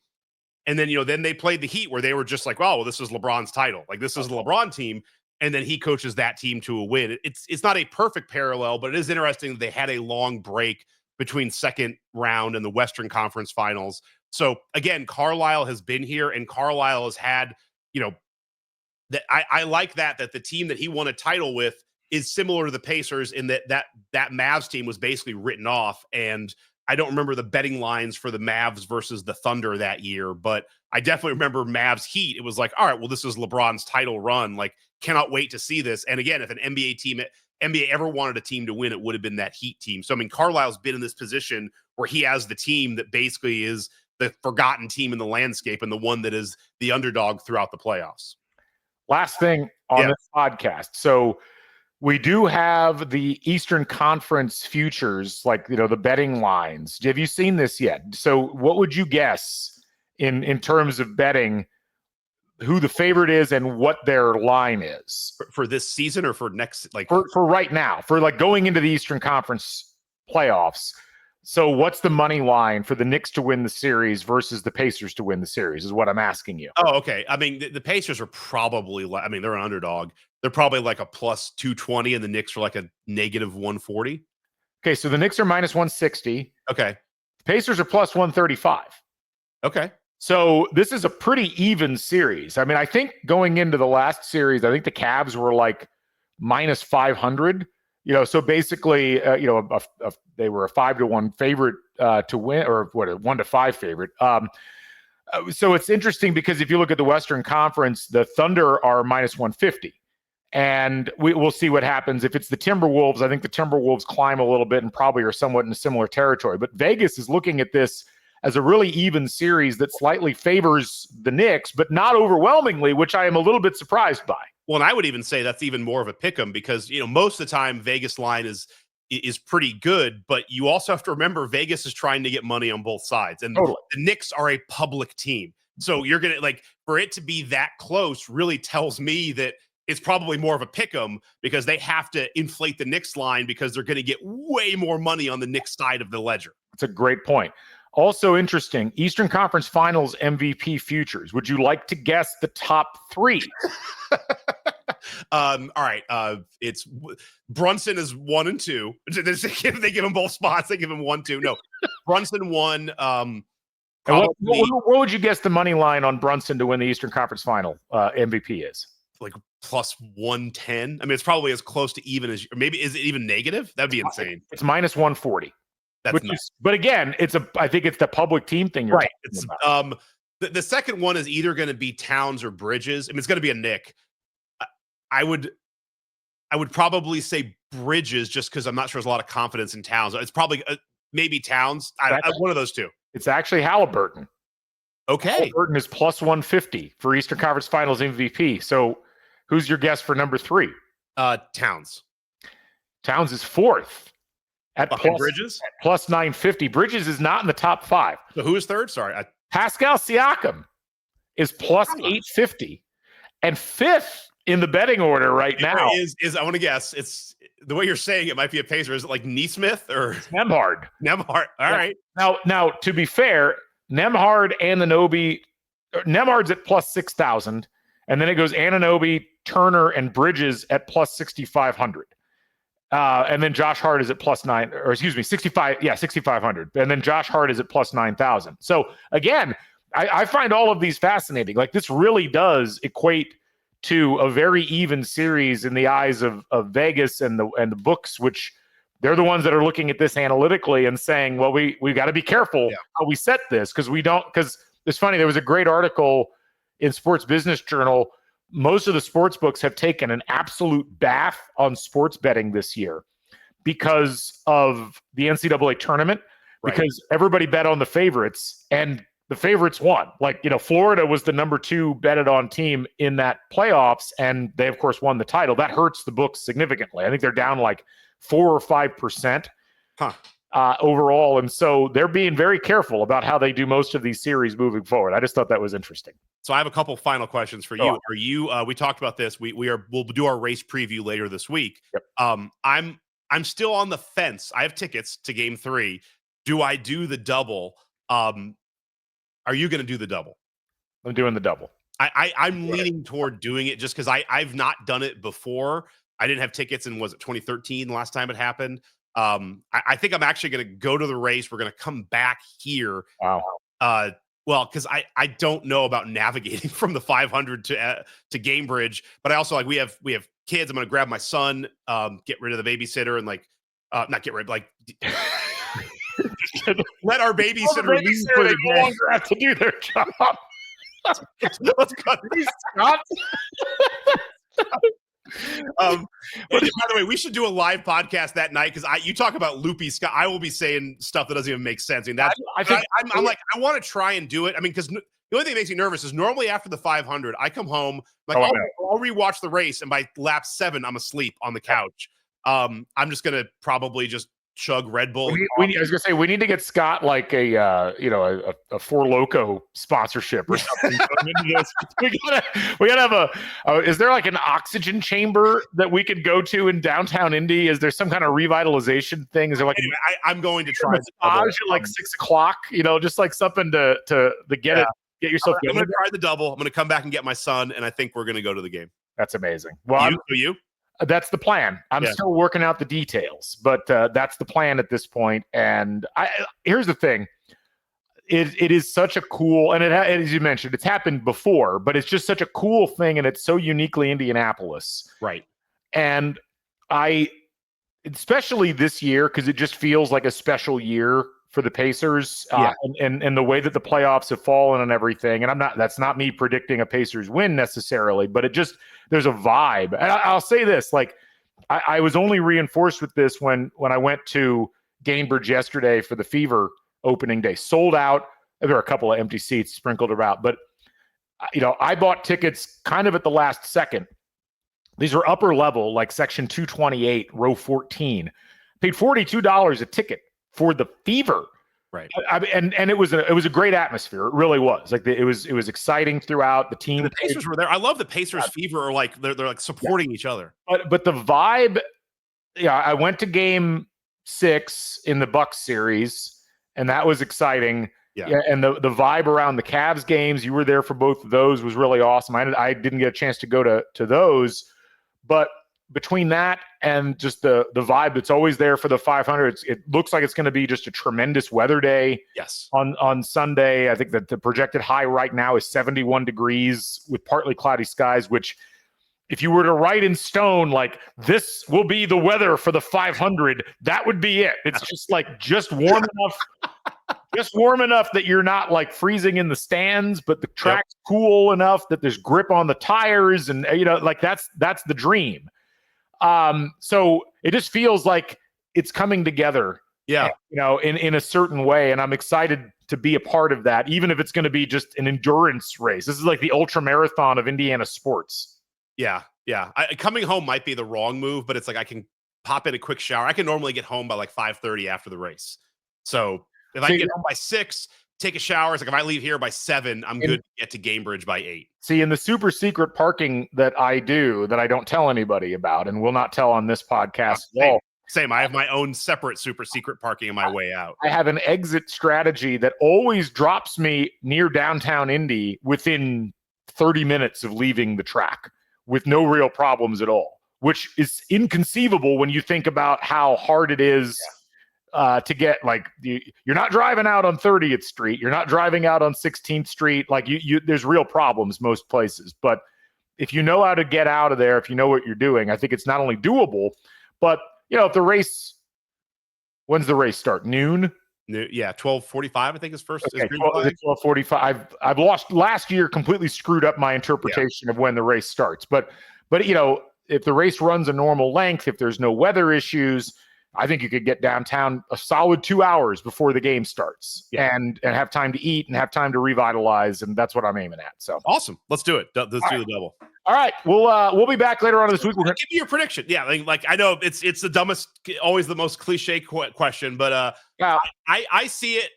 Speaker 3: And then, you know, then they played the Heat, where they were just like, well, this is LeBron's title. Like, this is the LeBron team. And then he coaches that team to a win. It's not a perfect parallel, but it is interesting that they had a long break between second round and the Western Conference Finals. So again, Carlisle has been here, and Carlisle has had, you know, that I like that the team that he won a title with is similar to the Pacers in that Mavs team was basically written off. And I don't remember the betting lines for the Mavs versus the Thunder that year, but I definitely remember Mavs Heat. It was like, all right, well, this is LeBron's title run. Like, cannot wait to see this. And again, if an NBA ever wanted a team to win, it would have been that Heat team. So, I mean, Carlisle's been in this position where he has the team that basically is the forgotten team in the landscape and the one that is the underdog throughout the playoffs.
Speaker 2: Last thing on this podcast. So we do have the Eastern Conference futures, like, you know, the betting lines. Have you seen this yet? So what would you guess in terms of betting who the favorite is and what their line is
Speaker 3: for this season or for next, like
Speaker 2: for right now, for like going into the Eastern Conference playoffs. So what's the money line for the Knicks to win the series versus the Pacers to win the series is what I'm asking you.
Speaker 3: Oh, okay. I mean, the Pacers are probably, I mean, they're an underdog. They're probably like a plus 220 and the Knicks are like a negative 140.
Speaker 2: Okay, so the Knicks are minus 160.
Speaker 3: Okay.
Speaker 2: The Pacers are plus 135.
Speaker 3: Okay.
Speaker 2: So this is a pretty even series. I mean, I think going into the last series, I think the Cavs were like minus 500. So basically, they were a 5-1 favorite to win, or what, a 1-5 favorite. So it's interesting because if you look at the Western Conference, the Thunder are minus 150. And we'll see what happens. If it's the Timberwolves, I think the Timberwolves climb a little bit and probably are somewhat in a similar territory. But Vegas is looking at this as a really even series that slightly favors the Knicks, but not overwhelmingly, which I am a little bit surprised by.
Speaker 3: Well, and I would even say that's even more of a pick 'em because, most of the time Vegas line is pretty good, but you also have to remember Vegas is trying to get money on both sides. And
Speaker 2: totally.
Speaker 3: The Knicks are a public team. So you're going to for it to be that close really tells me that it's probably more of a pick 'em because they have to inflate the Knicks line because they're going to get way more money on the Knicks side of the ledger.
Speaker 2: That's a great point. Also interesting, Eastern Conference Finals MVP futures. Would you like to guess the top 3?
Speaker 3: All right. It's Brunson is 1 and 2. They give him both spots. They give him 1, 2. No, Brunson 1.
Speaker 2: What would you guess the money line on Brunson to win the Eastern Conference Final MVP is?
Speaker 3: Like plus 110. I mean, it's probably as close to even as, or maybe is it even negative? That'd be insane.
Speaker 2: It's minus 140.
Speaker 3: That's nuts.
Speaker 2: But again, I think it's the public team thing. You're
Speaker 3: right. It's about. The second one is either going to be Towns or Bridges. I mean, it's going to be a Nick. I would probably say Bridges just because I'm not sure there's a lot of confidence in Towns. It's probably maybe Towns. One of those two.
Speaker 2: It's actually Halliburton.
Speaker 3: Okay.
Speaker 2: Halliburton is plus 150 for Eastern Conference Finals MVP. So who's your guess for number 3?
Speaker 3: Towns.
Speaker 2: Towns is 4th. At
Speaker 3: Bridges?
Speaker 2: At plus 950. Bridges is not in the top 5.
Speaker 3: So who is 3rd? Sorry.
Speaker 2: Pascal Siakam is plus 850. And 5th in the betting order right now
Speaker 3: is I want to guess. It's the way you're saying it might be a Pacer. Is it like Neesmith or
Speaker 2: Nembhard?
Speaker 3: Nembhard. All right.
Speaker 2: Now, to be fair, Nembhard, Anunoby, Nembhard's at plus 6,000. And then it goes Anunoby, Turner, and Bridges at plus 6,500. And then Josh Hart is at plus 6,500. And then Josh Hart is at plus 9,000. So again, I find all of these fascinating. Like this really does equate to a very even series in the eyes of Vegas and the books, which they're the ones that are looking at this analytically and saying, well, we got to be careful how we set this because it's funny. There was a great article in Sports Business Journal. Most of the sports books have taken an absolute bath on sports betting this year because of the NCAA tournament, because everybody bet on the favorites and the favorites won. Florida was the number 2 betted on team in that playoffs, and they, of course, won the title. That hurts the books significantly. I think they're down like 4 or 5% overall. And so they're being very careful about how they do most of these series moving forward. I just thought that was interesting.
Speaker 3: So I have a couple final questions for you. Are you? We talked about this. We'll do our race preview later this week.
Speaker 2: Yep.
Speaker 3: I'm still on the fence. I have tickets to Game 3. Do I do the double? Are you going to do the double?
Speaker 2: I'm doing the double.
Speaker 3: I'm leaning toward doing it just because I've not done it before. I didn't have tickets in, was it 2013 last time it happened? I think I'm actually going to go to the race. We're going to come back here.
Speaker 2: Wow.
Speaker 3: Well, because I don't know about navigating from the 500 to Gamebridge, but I also we have kids. I'm going to grab my son, get rid of the babysitter, and not get rid, let our babysitter leave for the
Speaker 2: no longer have to do their job.
Speaker 3: Let's cut these Scott. By the way, we should do a live podcast that night because you talk about loopy Scott. I will be saying stuff that doesn't even make sense. I mean, I'm like, I want to try and do it. I mean, because the only thing that makes me nervous is normally after the 500, I come home, I'll rewatch the race, and by lap 7, I'm asleep on the couch. I'm just gonna probably just chug Red Bull.
Speaker 2: I was gonna say we need to get Scott like a Four Loko sponsorship or something. we gotta have is there like an oxygen chamber that we could go to in downtown Indy? Is there some kind of revitalization thing? Is there like
Speaker 3: anyway, I'm going to try
Speaker 2: massage at like 6 o'clock? Just like something to get get yourself.
Speaker 3: I'm going to try the double. I'm going to come back and get my son, and I think we're going to go to the game.
Speaker 2: That's amazing. Well,
Speaker 3: you?
Speaker 2: That's the plan. I'm still working out the details, but that's the plan at this point. And here's the thing. It is such a cool, and as you mentioned, it's happened before, but it's just such a cool thing, and it's so uniquely Indianapolis.
Speaker 3: Right.
Speaker 2: And especially this year, because it just feels like a special year for the Pacers, and the way that the playoffs have fallen and everything. And that's not me predicting a Pacers win necessarily, but there's a vibe. And I'll say this, like I was only reinforced with this when I went to Gainbridge yesterday for the Fever opening day, sold out. There were a couple of empty seats sprinkled about, but I bought tickets kind of at the last second. These were upper level, like section 228, row 14. Paid $42 a ticket for the Fever,
Speaker 3: right?
Speaker 2: And it was a great atmosphere. It really was. Like it was exciting throughout. The team,
Speaker 3: the Pacers were there. I love the Pacers Fever are like they're like supporting each other.
Speaker 2: But the vibe, I went to Game 6 in the Bucks series, and that was exciting. Yeah, and the vibe around the Cavs games, you were there for both of those, was really awesome. I didn't get a chance to go to those, but between that and just the vibe that's always there for the 500, it looks like it's going to be just a tremendous weather day.
Speaker 3: Yes.
Speaker 2: On Sunday, I think that the projected high right now is 71 degrees with partly cloudy skies, which if you were to write in stone, like this will be the weather for the 500, that would be it. It's just warm enough that you're not like freezing in the stands, but the track's cool enough that there's grip on the tires, and like that's the dream. So it just feels like it's coming together, in a certain way. And I'm excited to be a part of that, even if it's going to be just an endurance race. This is like the ultra marathon of Indiana sports.
Speaker 3: Yeah. Yeah. Coming home might be the wrong move, but it's like, I can pop in a quick shower. I can normally get home by like 5:30 after the race. So if I get home by 6, take a shower, it's like if I leave here by 7, I'm good to get to Gainbridge by 8.
Speaker 2: See, in the super secret parking that I do, that I don't tell anybody about and will not tell on this podcast at all.
Speaker 3: Same. I have my own separate super secret parking on my way out.
Speaker 2: I have an exit strategy that always drops me near downtown Indy within 30 minutes of leaving the track with no real problems at all, which is inconceivable when you think about how hard it is to get, like, you're not driving out on 30th Street. You're not driving out on 16th Street. Like there's real problems most places. But if you know how to get out of there, if you know what you're doing, I think it's not only doable, but if the race, when's the race start? Noon?
Speaker 3: Yeah, 12:45, I think is first.
Speaker 2: Okay, 12:45. I've lost last year, completely screwed up my interpretation of when the race starts. But if the race runs a normal length, if there's no weather issues, I think you could get downtown a solid 2 hours before the game starts, and have time to eat and have time to revitalize, and that's what I'm aiming at. So
Speaker 3: awesome, let's do it. Let's do the double.
Speaker 2: All right, we'll be back later on this week.
Speaker 3: Give me your prediction. Yeah, like I know it's the dumbest, always the most cliche question, but I see it.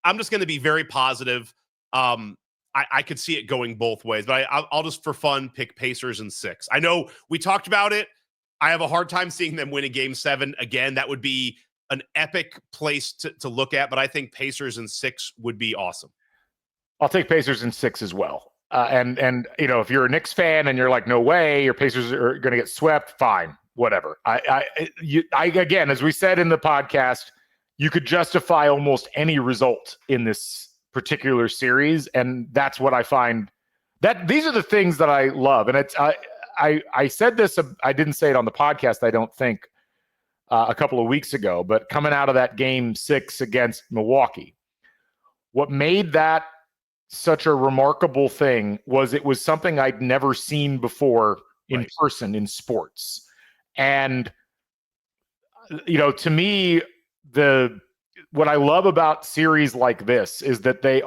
Speaker 3: I'm just going to be very positive. I could see it going both ways, but I'll just for fun pick Pacers in 6. I know we talked about it. I have a hard time seeing them win a Game 7 again. That would be an epic place to look at, but I think Pacers in 6 would be awesome.
Speaker 2: I'll take Pacers in 6 as well. And if you're a Knicks fan and you're like, no way, your Pacers are going to get swept, fine, whatever. I again, as we said in the podcast, you could justify almost any result in this particular series, and that's what I find. That these are the things that I love, and it's I said this. I didn't say it on the podcast, I don't think, a couple of weeks ago, but coming out of that Game 6 against Milwaukee, what made that such a remarkable thing was it was something I'd never seen before in person in sports. And, to me, what I love about series like this is that they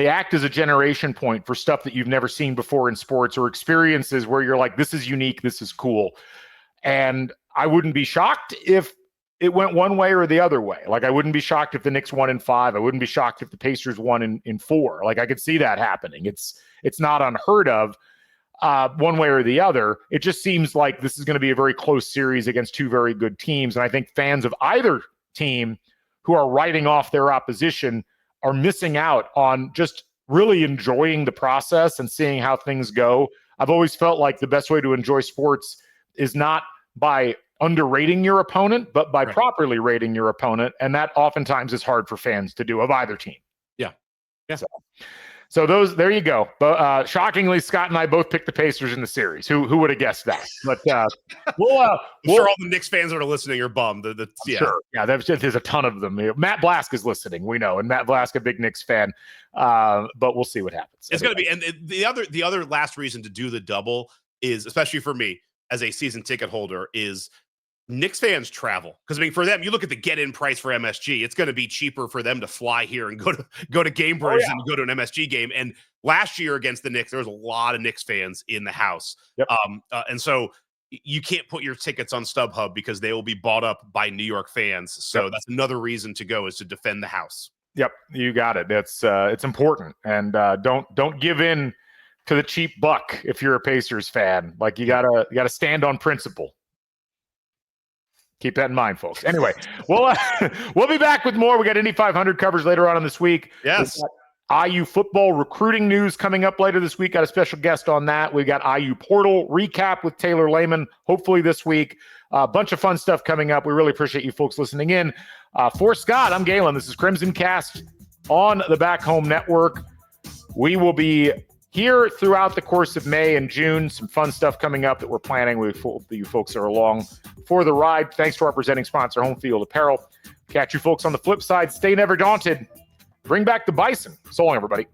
Speaker 2: act as a generation point for stuff that you've never seen before in sports, or experiences where you're like, this is unique, this is cool. And I wouldn't be shocked if it went one way or the other way. Like, I wouldn't be shocked if the Knicks won in 5. I wouldn't be shocked if the Pacers won in 4. Like, I could see that happening. It's not unheard of one way or the other. It just seems like this is going to be a very close series against two very good teams. And I think fans of either team who are writing off their opposition are missing out on just really enjoying the process and seeing how things go. I've always felt like the best way to enjoy sports is not by underrating your opponent, but by properly rating your opponent. And that oftentimes is hard for fans to do of either team.
Speaker 3: Yeah.
Speaker 2: So there you go. But shockingly, Scott and I both picked the Pacers in the series. Who would have guessed that? But
Speaker 3: I'm sure all the Knicks fans that are listening are bummed.
Speaker 2: Sure. Yeah, there's a ton of them. Matt Blask is listening, we know, and Matt Blask, a big Knicks fan. But we'll see what happens.
Speaker 3: It's going to be, and the other last reason to do the double is, especially for me as a season ticket holder, is Knicks fans travel. Because, I mean, for them, you look at the get-in price for MSG, it's going to be cheaper for them to fly here and go to Game Brews and go to an MSG game. And last year against the Knicks, there was a lot of Knicks fans in the house.
Speaker 2: Yep.
Speaker 3: And so you can't put your tickets on StubHub because they will be bought up by New York fans. So that's another reason to go, is to defend the house.
Speaker 2: Yep, you got it. That's it's important. And don't give in to the cheap buck if you're a Pacers fan. Like, you gotta stand on principle. Keep that in mind, folks. Anyway, we'll be back with more. We got Indy 500 coverage later on in this week.
Speaker 3: Yes.
Speaker 2: IU football recruiting news coming up later this week. Got a special guest on that. We got IU portal recap with Taylor Lehman, hopefully this week. A bunch of fun stuff coming up. We really appreciate you folks listening in. For Scott, I'm Galen. This is Crimson Cast on the Back Home Network. We will be here throughout the course of May and June. Some fun stuff coming up that we're planning. We hope that you folks are along for the ride. Thanks to our presenting sponsor, Home Field Apparel. Catch you folks on the flip side. Stay never daunted. Bring back the Bison. So long, everybody.